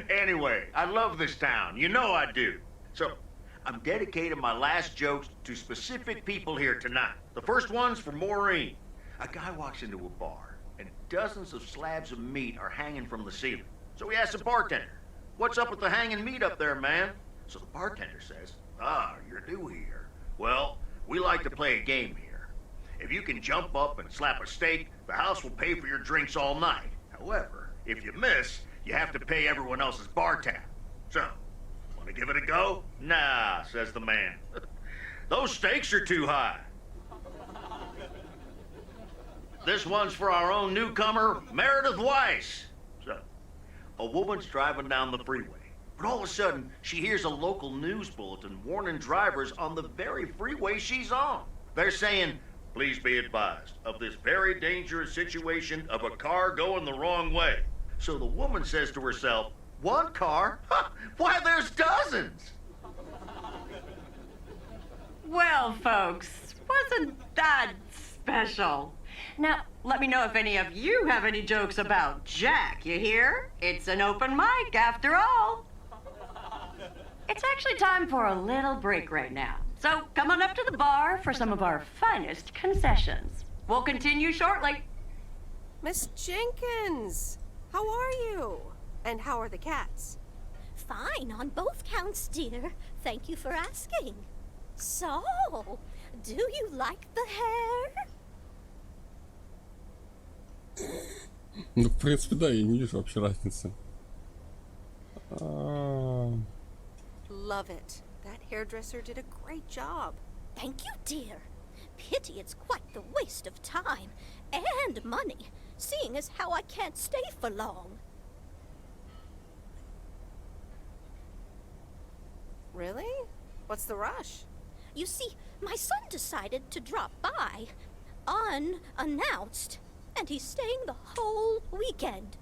Anyway, I love this town. You know I do. So, I'm dedicating my last jokes to specific people here tonight. The first one's for Maureen. A guy walks into a bar, and dozens of slabs of meat are hanging from the ceiling. So he asks the bartender, "What's up with the hanging meat up there, man?" So the bartender says, "Ah, you're new here. Well, we like to play a game here. If you can jump up and slap a steak, the house will pay for your drinks all night. However, if you miss, you have to pay everyone else's bar tab. So, want to give it a go?" "Nah," says the man. "Those stakes are too high." This one's for our own newcomer, Meredit Waiss. So, a woman's driving down the freeway, but all of a sudden, she hears a local news bulletin warning drivers on the very freeway she's on. They're saying, "Please be advised of this very dangerous situation of a car going the wrong way." So the woman says to herself, "One car? Ha! Why, there's dozens!" Well, folks, wasn't that special? Now, let me know if any of you have any jokes about Jack, you hear? It's an open mic after all. It's actually time for a little break right now. So come on up to the bar for some of our finest concessions. We'll continue shortly. Miss Jenkins, how are you? And how are the cats? Fine on both counts, dear. Thank you for asking. So, do you like the hair? Ну, в принципе, да, я не вижу вообще разницы. Love it. That hairdresser did a great job. Thank you, dear. Pity it's quite the waste of time and money, seeing as how I can't stay for long. Really? What's the rush? You see, my son decided to drop by, unannounced, and he's staying the whole weekend.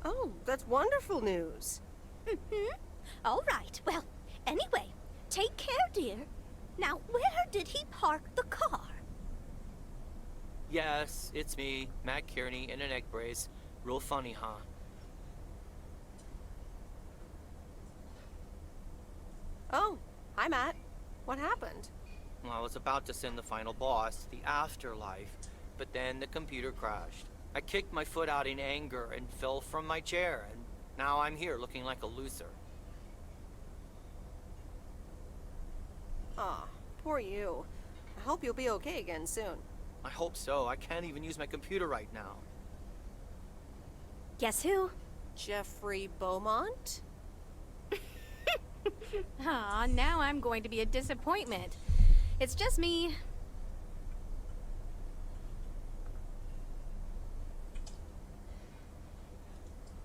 Oh, that's wonderful news. Mm-hmm. All right, well, anyway, take care, dear. Now, where did he park the car? Yes, it's me, Matt Kearney, in an egg brace. Real funny, huh? Oh, hi, Matt. What happened? Well, I was about to send the final boss, the afterlife, but then the computer crashed. I kicked my foot out in anger and fell from my chair, and now I'm here looking like a loser. Aw, poor you. I hope you'll be okay again soon. I hope so. I can't even use my computer right now. Guess who? Jeffrey Beaumont? Aw, now I'm going to be a disappointment. It's just me.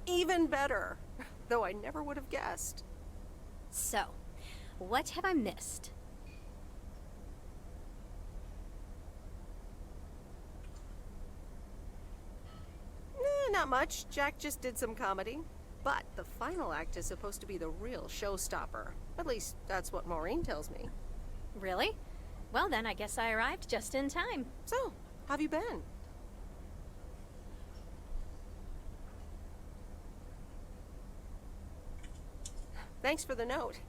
Even better. Though I never would have guessed. So, what have I missed? Not much. Jack just did some comedy. But the final act is supposed to be the real showstopper. At least, that's what Maureen tells me. Really? Well then, I guess I arrived just in time. So, how have you been? Thanks for the note.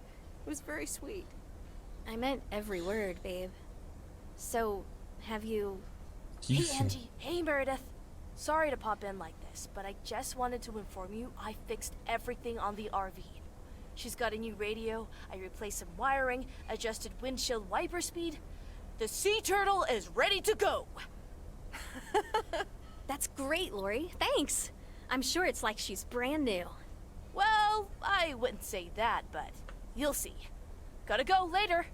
It was very sweet. I meant every word, babe. So, have you... Hey, Angie. Hey, Meredith. Sorry to pop in like this, but I just wanted to inform you I fixed everything on the RV. She's got a new radio, I replaced some wiring, adjusted windshield wiper speed. The sea turtle is ready to go! That's great, Lori. Thanks. I'm sure it's like she's brand new. Well, I wouldn't say that, but you'll see. Gotta go later.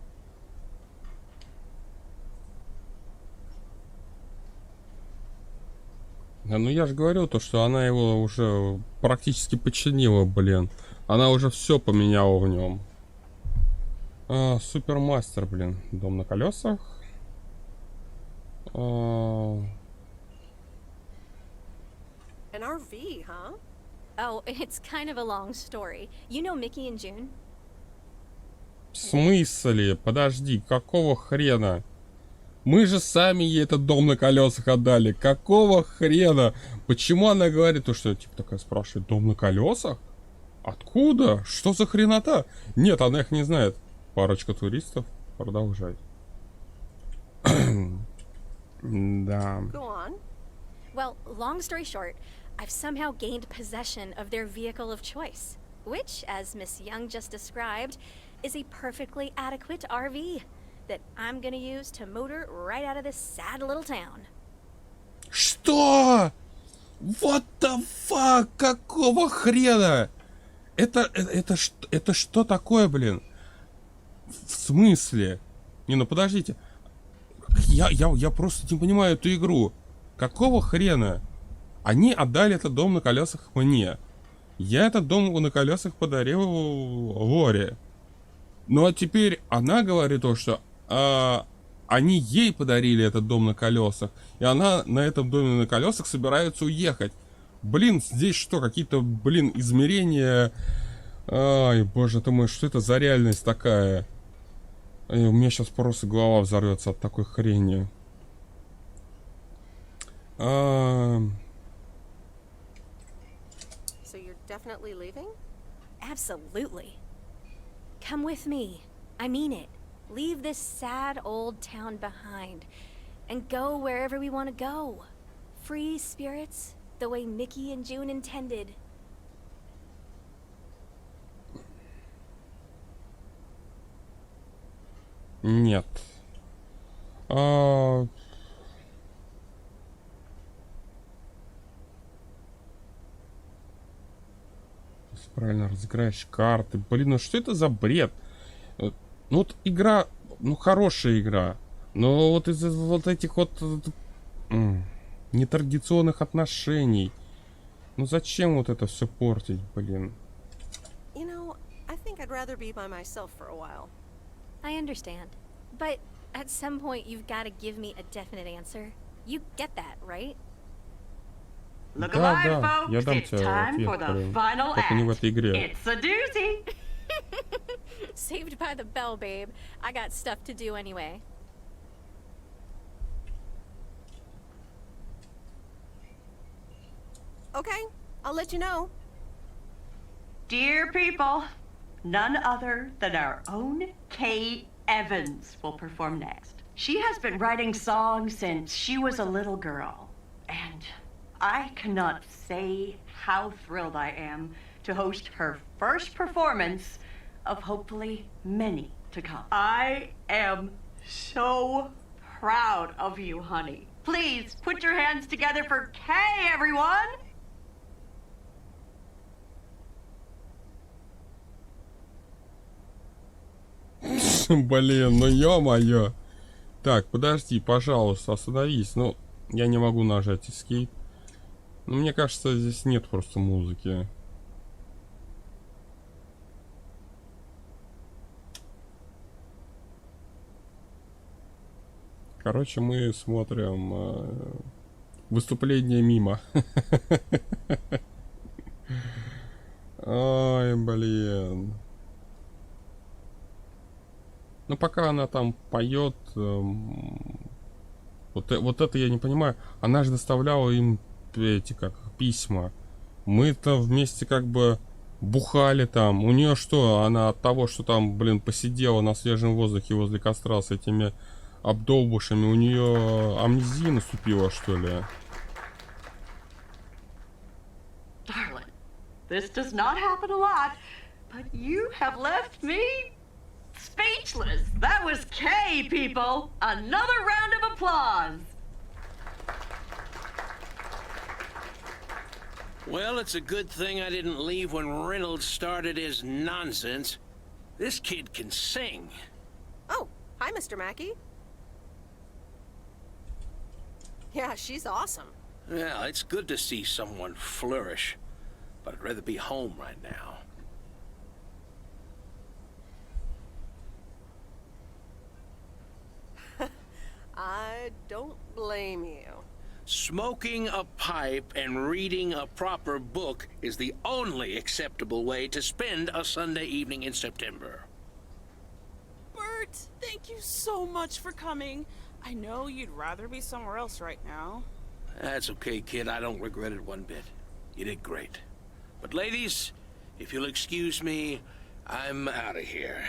Да, ну я же говорил то, что она его уже практически подчинила, блин. Она уже все поменяла в нем. Супермастер, блин. Дом на колесах. An RV, huh? Oh, it's kind of a long story. You know Mickey and June? В смысле? Подожди, какого хрена? Мы же сами ей этот дом на колесах отдали. Какого хрена? Почему она говорит то, что типа такая спрашивает, дом на колесах? Откуда? Что за хренота? Нет, она их не знает. Парочка туристов. Продолжай. Да. Go on. Well, long story short, I've somehow gained possession of their vehicle of choice, which, as Miss Young just described, is a perfectly adequate RV that I'm gonna use to motor right out of this sad little town. Что? What the fuck? Какого хрена? Это что такое, блин? В смысле? Не, ну подождите. Я просто не понимаю эту игру. Какого хрена? Они отдали этот дом на колесах мне. Я этот дом на колесах подарил Лоре. Ну а теперь она говорит то, что они ей подарили этот дом на колесах. И она на этом доме на колесах собирается уехать. Блин, здесь что, какие-то, блин, измерения... Ай, боже ты мой, что это за реальность такая? У меня сейчас просто голова взорвется от такой хрени. So you're definitely leaving? Absolutely. Come with me. I mean it. Leave this sad old town behind and go wherever we want to go. Free spirits, the way Mickey and June intended. Нет. Если правильно разыграешь карты. Блин, ну что это за бред? Ну вот игра, ну хорошая игра. Но вот из-за вот этих вот нетрадиционных отношений. Ну зачем вот это все портить, блин? You know, I think I'd rather be by myself for a while. I understand. But at some point you've got to give me a definite answer. You get that, right? Look Да, alive, да, я folks. дам It's тебе time for ответ, the блин. final Только не в act. этой игре. It's a doozy. Saved by the bell, babe. I got stuff to do anyway. Okay, I'll let you know. Dear people, none other than our own Kay Evans will perform next. She has been writing songs since she was a little girl, and I cannot say how thrilled I am to host her first performance of hopefully many to come. I am so proud of you, honey. Please put your hands together for Kay, everyone! Блин, ну ё-моё. Так, подожди, пожалуйста, остановись. Ну, я не могу нажать Escape. Ну, мне кажется, здесь нет просто музыки. Короче, мы смотрим выступление мимо. Ой, блин. Ну, пока она там поет, вот это я не понимаю. Она же доставляла им эти, как, письма. Мы-то вместе как бы бухали там. У нее что? Она от того, что там, блин, посидела на свежем воздухе возле костра с этими обдолбушами, у нее амнезия наступила, что ли? Darling, this does not happen a lot, but you have left me speechless. That was Kay, people. Another round of applause. Well, it's a good thing I didn't leave when Reynolds started his nonsense. This kid can sing. Oh, hi, Mr. Mackey. Yeah, she's awesome. Yeah, it's good to see someone flourish, but I'd rather be home right now. I don't blame you. Smoking a pipe and reading a proper book is the only acceptable way to spend a Sunday evening in September. Bert, thank you so much for coming. I know you'd rather be somewhere else right now. That's okay, kid. I don't regret it one bit. You did great. But ladies, if you'll excuse me, I'm out of here.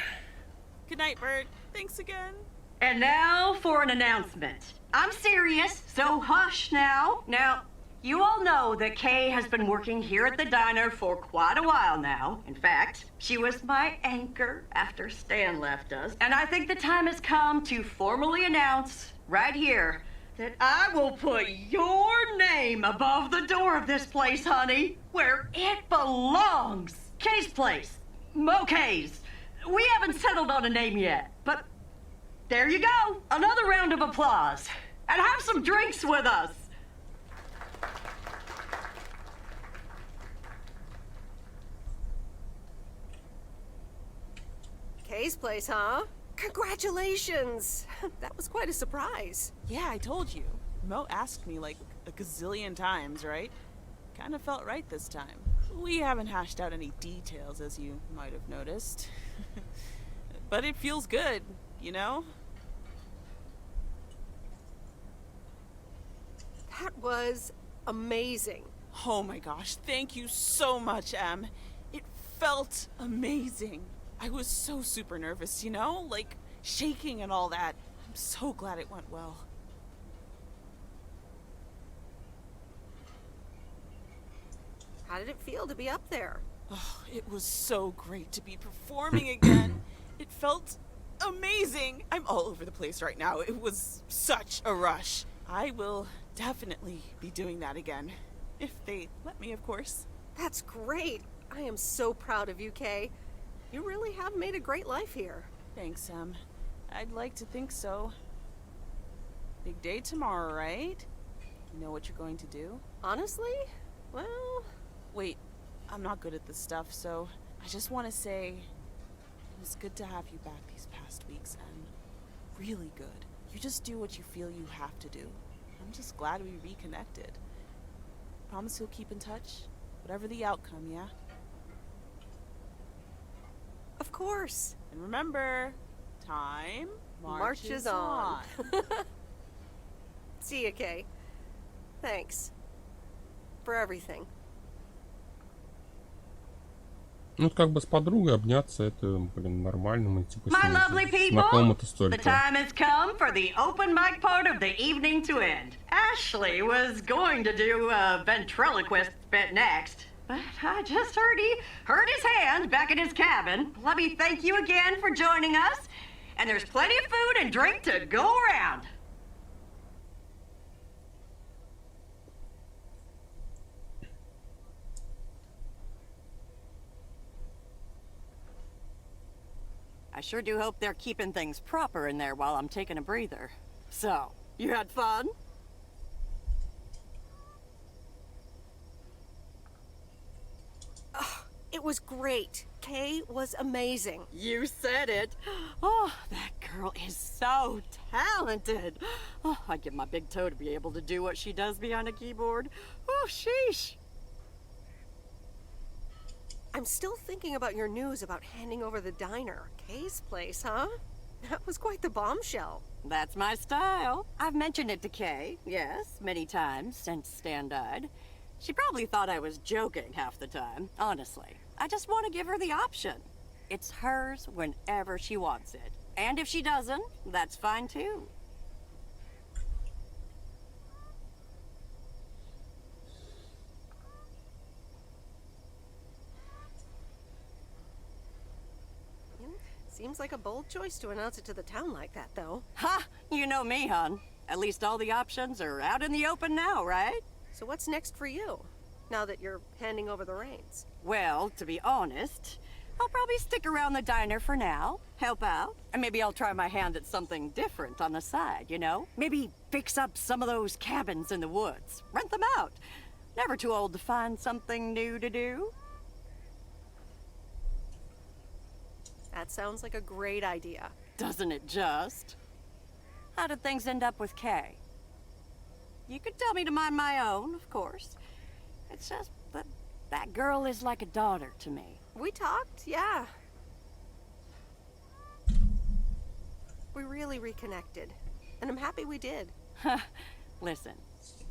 Good night, Bert. Thanks again. And now for an announcement. I'm serious, so hush now. Now, you all know that Kay has been working here at the diner for quite a while now. In fact, she was my anchor after Stan left us. And I think the time has come to formally announce, right here, that I will put your name above the door of this place, honey, where it belongs. Kay's place. Mo Kay's. We haven't settled on a name yet, but there you go. Another round of applause. And have some drinks with us. Kay's place, huh? Congratulations! That was quite a surprise. Yeah, I told you. Mo asked me like a gazillion times, right? Kind of felt right this time. We haven't hashed out any details, as you might have noticed. But it feels good, you know? That was amazing. Oh my gosh, thank you so much, Em. It felt amazing. I was so super nervous, you know? Like, shaking and all that. I'm so glad it went well. How did it feel to be up there? Oh, it was so great to be performing again. It felt amazing. I'm all over the place right now. It was such a rush. I will definitely be doing that again. If they let me, of course. That's great. I am so proud of you, Kay. You really have made a great life here. Thanks, Em. I'd like to think so. Big day tomorrow, right? You know what you're going to do? Honestly? Well... Wait, I'm not good at this stuff, so I just want to say it was good to have you back these past weeks, and really good. You just do what you feel you have to do. I'm just glad we reconnected. Promise you'll keep in touch, whatever the outcome, yeah? Of course. And remember, time marches on. See ya, Kay. Thanks. For everything. Ну, как бы с подругой обняться, это, блин, нормально, мы типа My lovely people, знакомы-то the столько. time has come for the open mic part of the evening to end. Ashley was going to do a ventriloquist bit next, but I just heard he hurt his hand back in his cabin. Let me thank you again for joining us, and there's plenty of food and drink to go around. I sure do hope they're keeping things proper in there while I'm taking a breather. So, you had fun? It was great. Kay was amazing. You said it. Oh, that girl is so talented. Oh, I'd give my big toe to be able to do what she does behind a keyboard. Oh, sheesh. I'm still thinking about your news about handing over the diner. Kay's place, huh? That was quite the bombshell. That's my style. I've mentioned it to Kay, yes, many times since Stan died. She probably thought I was joking half the time, honestly. I just want to give her the option. It's hers whenever she wants it. And if she doesn't, that's fine too. Seems like a bold choice to announce it to the town like that, though. Ha! You know me, hon. At least all the options are out in the open now, right? So what's next for you, now that you're handing over the reins? Well, to be honest, I'll probably stick around the diner for now, help out, and maybe I'll try my hand at something different on the side, you know? Maybe fix up some of those cabins in the woods, rent them out. Never too old to find something new to do. That sounds like a great idea. Doesn't it just? How did things end up with Kay? You could tell me to mind my own, of course. It's just that that girl is like a daughter to me. We talked, yeah. We really reconnected, and I'm happy we did. Listen,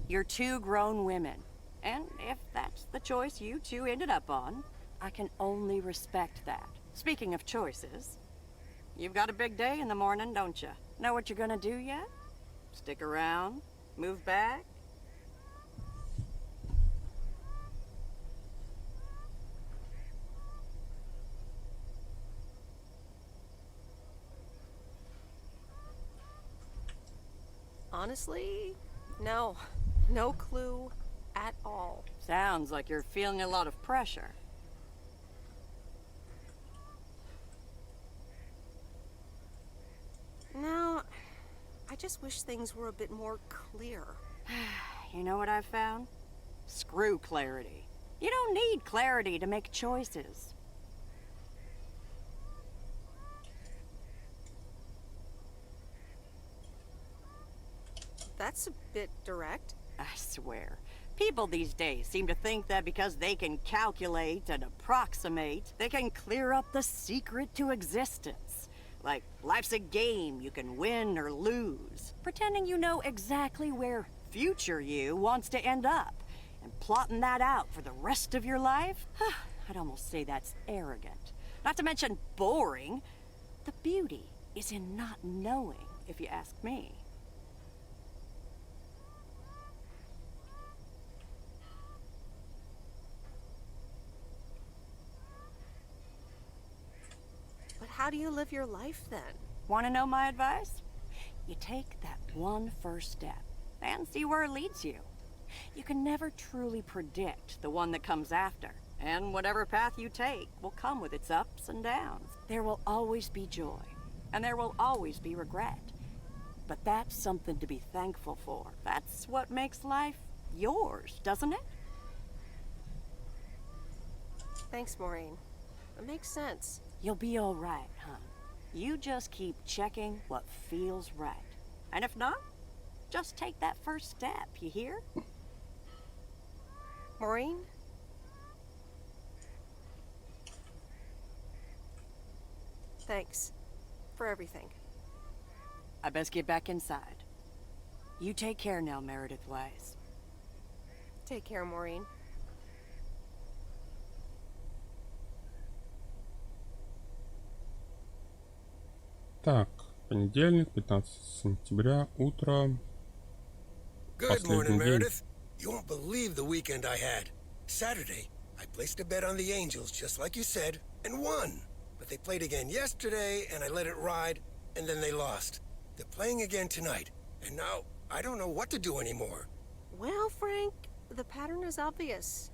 you're two grown women, and if that's the choice you two ended up on, I can only respect that. Speaking of choices, you've got a big day in the morning, don't you? Know what you're gonna do yet? Stick around? Move back? Honestly, no. No clue at all. Sounds like you're feeling a lot of pressure. No, I just wish things were a bit more clear. You know what I've found? Screw clarity. You don't need clarity to make choices. That's a bit direct. I swear. People these days seem to think that because they can calculate and approximate, they can clear up the secret to existence. Like, life's a game you can win or lose. Pretending you know exactly where future you wants to end up. And plotting that out for the rest of your life? I'd almost say that's arrogant. Not to mention boring. The beauty is in not knowing, if you ask me. How do you live your life then? Want to know my advice? You take that one first step and see where it leads you. You can never truly predict the one that comes after, and whatever path you take will come with its ups and downs. There will always be joy, and there will always be regret. But that's something to be thankful for. That's what makes life yours, doesn't it? Thanks, Maureen. It makes sense. You'll be all right, hon. You just keep checking what feels right. And if not, just take that first step, you hear? Maureen? Thanks for everything. I best get back inside. You take care now, Meredith Wise. Take care, Maureen. Так, понедельник, 15 сентября, утро. Good morning, Meredith. You won't believe the weekend I had. Saturday, I placed a bet on the Angels, just like you said, and won. But they played again yesterday, and I let it ride, and then they lost. They're playing again tonight, and now I don't know what to do anymore. Well, Frank, the pattern is obvious.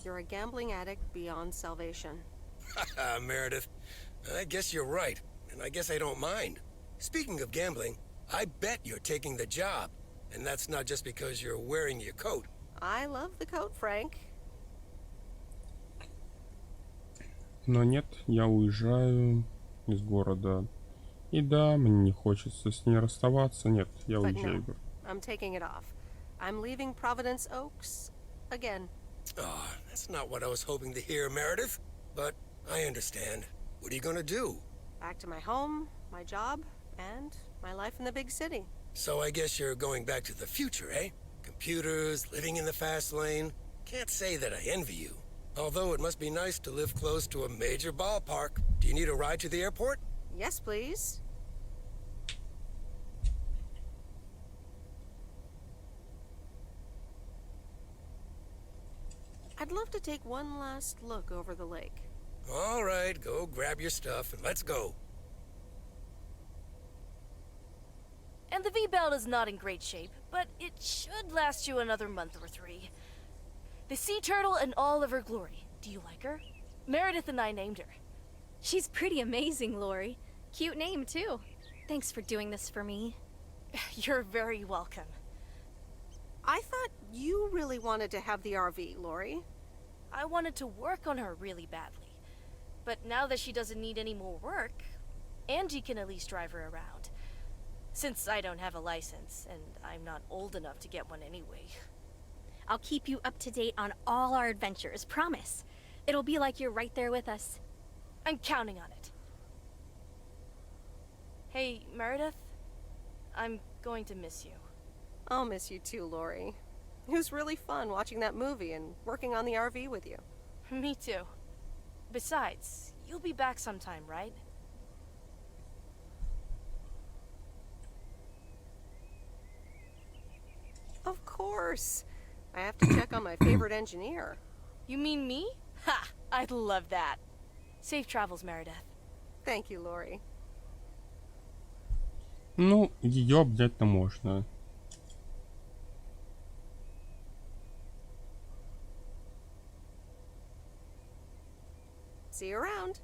You're a gambling addict beyond salvation. Haha, Meredith. I guess you're right, and I guess I don't mind. Speaking of gambling, I bet you're taking the job. And that's not just because you're wearing your coat. I love the coat, Frank. Но нет, я уезжаю из города. И да, мне не хочется с ней расставаться. Нет, я But уезжаю. no, I'm taking it off. I'm leaving Провиденс Окс again. Oh, that's not what I was hoping to hear, Meredith. But I understand. What are you gonna do? Back to my home, my job, and my life in the big city. So I guess you're going back to the future, eh? Computers, living in the fast lane. Can't say that I envy you. Although it must be nice to live close to a major ballpark. Do you need a ride to the airport? Yes, please. I'd love to take one last look over the lake. All right, go grab your stuff and let's go. And the V-belt is not in great shape, but it should last you another month or 3. The sea turtle in all of her glory. Do you like her? Meredith and I named her. She's pretty amazing, Lori. Cute name, too. Thanks for doing this for me. You're very welcome. I thought you really wanted to have the RV, Lori. I wanted to work on her really badly. But now that she doesn't need any more work, Angie can at least drive her around. Since I don't have a license, and I'm not old enough to get one anyway. I'll keep you up to date on all our adventures, promise. It'll be like you're right there with us. I'm counting on it. Hey, Meredith? I'm going to miss you. I'll miss you too, Lori. It was really fun watching that movie and working on the RV with you. Me too. Besides, you'll be back sometime, right? Of course. I have to check on my favorite engineer. You mean me? Ha! I'd love that. Safe travels, Meredith. Thank you, Lori. Ну, ее обнять-то можно. See you around.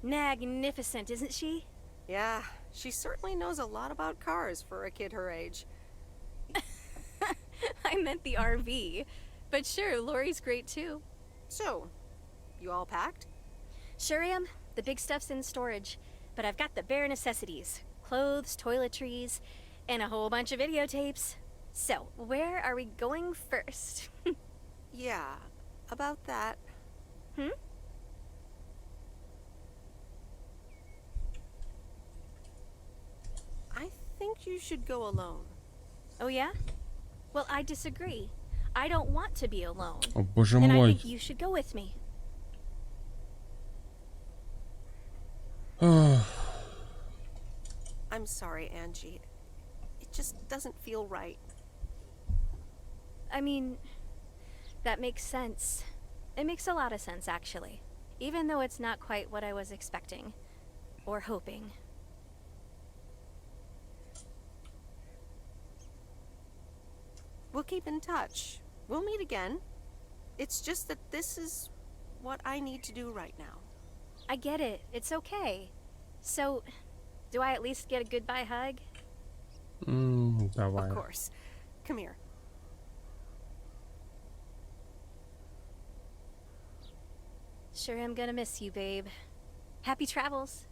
Magnificent, isn't she? Yeah, she certainly knows a lot about cars for a kid her age. I meant the RV. But sure, Lori's great too. So, you all packed? Sure am. The big stuff's in storage. But I've got the bare necessities. Clothes, toiletries, and a whole bunch of videotapes. So, where are we going first? Yeah, about that. Hmm? I think you should go alone. Oh yeah? Well, I disagree. I don't want to be alone. О, боже And I мой. think you should go with me. I'm sorry, Angie. It just doesn't feel right. I mean, that makes sense. It makes a lot of sense, actually. Even though it's not quite what I was expecting. Or hoping. We'll keep in touch. We'll meet again. It's just that this is what I need to do right now. I get it. It's okay. So, do I at least get a goodbye hug? Давай. Of course. Come here. Sure am gonna miss you, babe. Happy travels.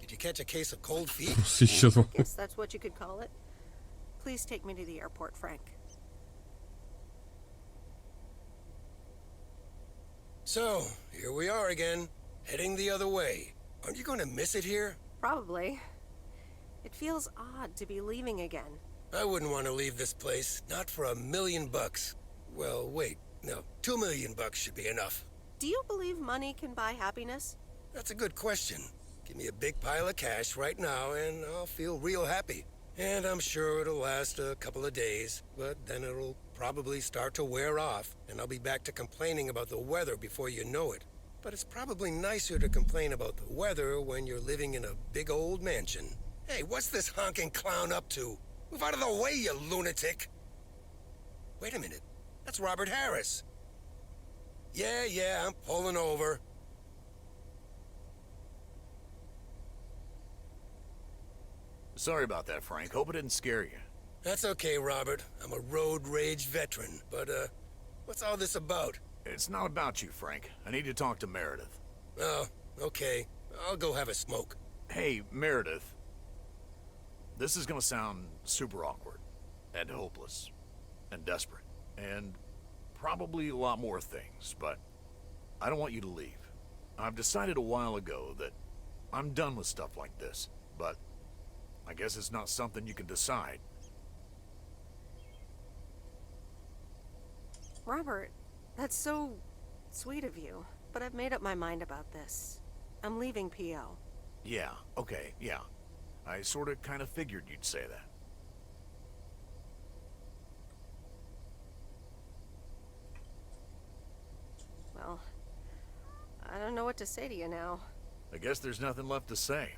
Did you catch a case of cold feet? Исчезла. Guess that's what you could call it. Please take me to the airport, Frank. So, here we are again, heading the other way. Aren't you going to miss it here? Probably. It feels odd to be leaving again. I wouldn't want to leave this place, not for $1 million. Well, wait, no, $2 million should be enough. Do you believe money can buy happiness? That's a good question. Give me a big pile of cash right now and I'll feel real happy. And I'm sure it'll last a couple of days, but then it'll probably start to wear off, and I'll be back to complaining about the weather before you know it. But it's probably nicer to complain about the weather when you're living in a big old mansion. Hey, what's this honking clown up to? Move out of the way, you lunatic! Wait a minute. That's Robert Harris. Yeah, I'm pulling over. Sorry about that, Frank. Hope it didn't scare you. That's okay, Robert. I'm a road rage veteran. But, what's all this about? It's not about you, Frank. I need to talk to Meredith. Oh, okay. I'll go have a smoke. Hey, Meredith. This is gonna sound super awkward, and hopeless, and desperate, and probably a lot more things, but I don't want you to leave. I've decided a while ago that I'm done with stuff like this, but I guess it's not something you can decide. Robert, that's so sweet of you, but I've made up my mind about this. I'm leaving PO. Yeah, okay, yeah. I sorta kinda figured you'd say that. Well, I don't know what to say to you now. I guess there's nothing left to say.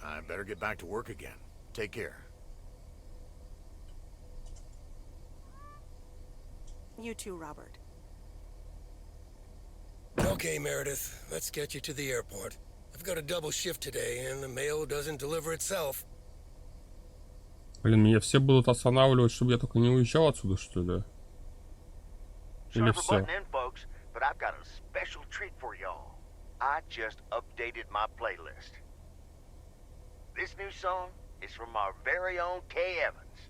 I better get back to work again. Take care. You too, Robert. Okay, Meredith, let's get you to the airport. I've got a double shift today, and the mail doesn't deliver itself. Блин, меня все будут останавливать, чтобы я только не уезжал отсюда, что ли? Или Sorry for все? butting in, folks, but I've got a special treat for y'all. I just updated my playlist. This new song is from our very own Kay Evans.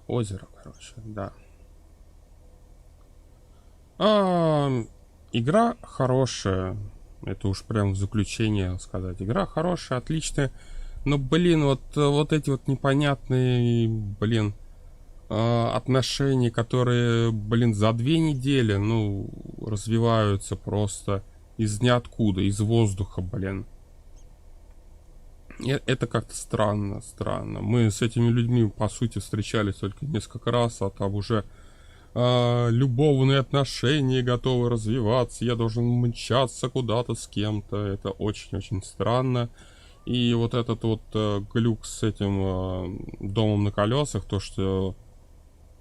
Озеро, короче, да. Игра хорошая. Это уж прям в заключение сказать. Игра хорошая, отличная. Но, блин, вот эти вот непонятные, блин, отношения, которые, блин, за 2 недели, ну, развиваются просто из ниоткуда, из воздуха, блин. Это как-то странно. Мы с этими людьми, по сути, встречались только несколько раз, а там уже любовные отношения готовы развиваться, я должен мчаться куда-то с кем-то. Это очень-очень странно. И вот этот вот глюк с этим домом на колесах, то, что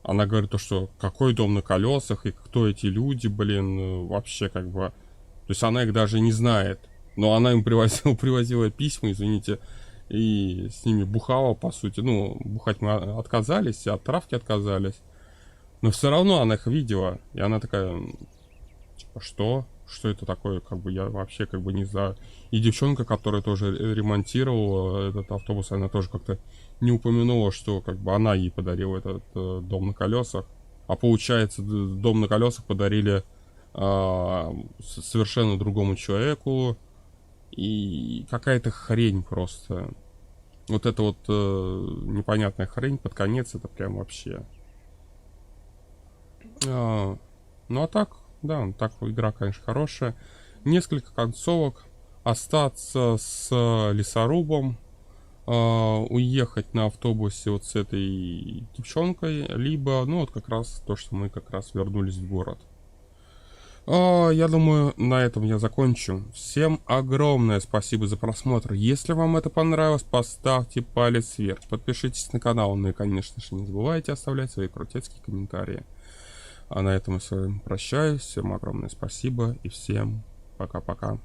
она говорит, то, что какой дом на колесах и кто эти люди, блин, вообще как бы... То есть она их даже не знает. Но она им привозила письма, извините, и с ними бухала, по сути. Ну, бухать мы отказались, от травки отказались. Но все равно она их видела. И она такая, типа, что? Что это такое? Как бы я вообще как бы не знаю. И девчонка, которая тоже ремонтировала этот автобус, она тоже как-то не упомянула, что как бы она ей подарила этот дом на колесах. А получается, дом на колесах подарили совершенно другому человеку. И какая-то хрень просто. Вот эта вот непонятная хрень под конец, это прям вообще. Ну а так, да, так игра, конечно, хорошая. Несколько концовок. Остаться с лесорубом, уехать на автобусе вот с этой девчонкой, либо, ну вот как раз то, что мы как раз вернулись в город. Я думаю, на этом я закончу. Всем огромное спасибо за просмотр. Если вам это понравилось, поставьте палец вверх, подпишитесь на канал, ну и, конечно же, не забывайте оставлять свои крутецкие комментарии. А на этом я с вами прощаюсь. Всем огромное спасибо и всем пока-пока.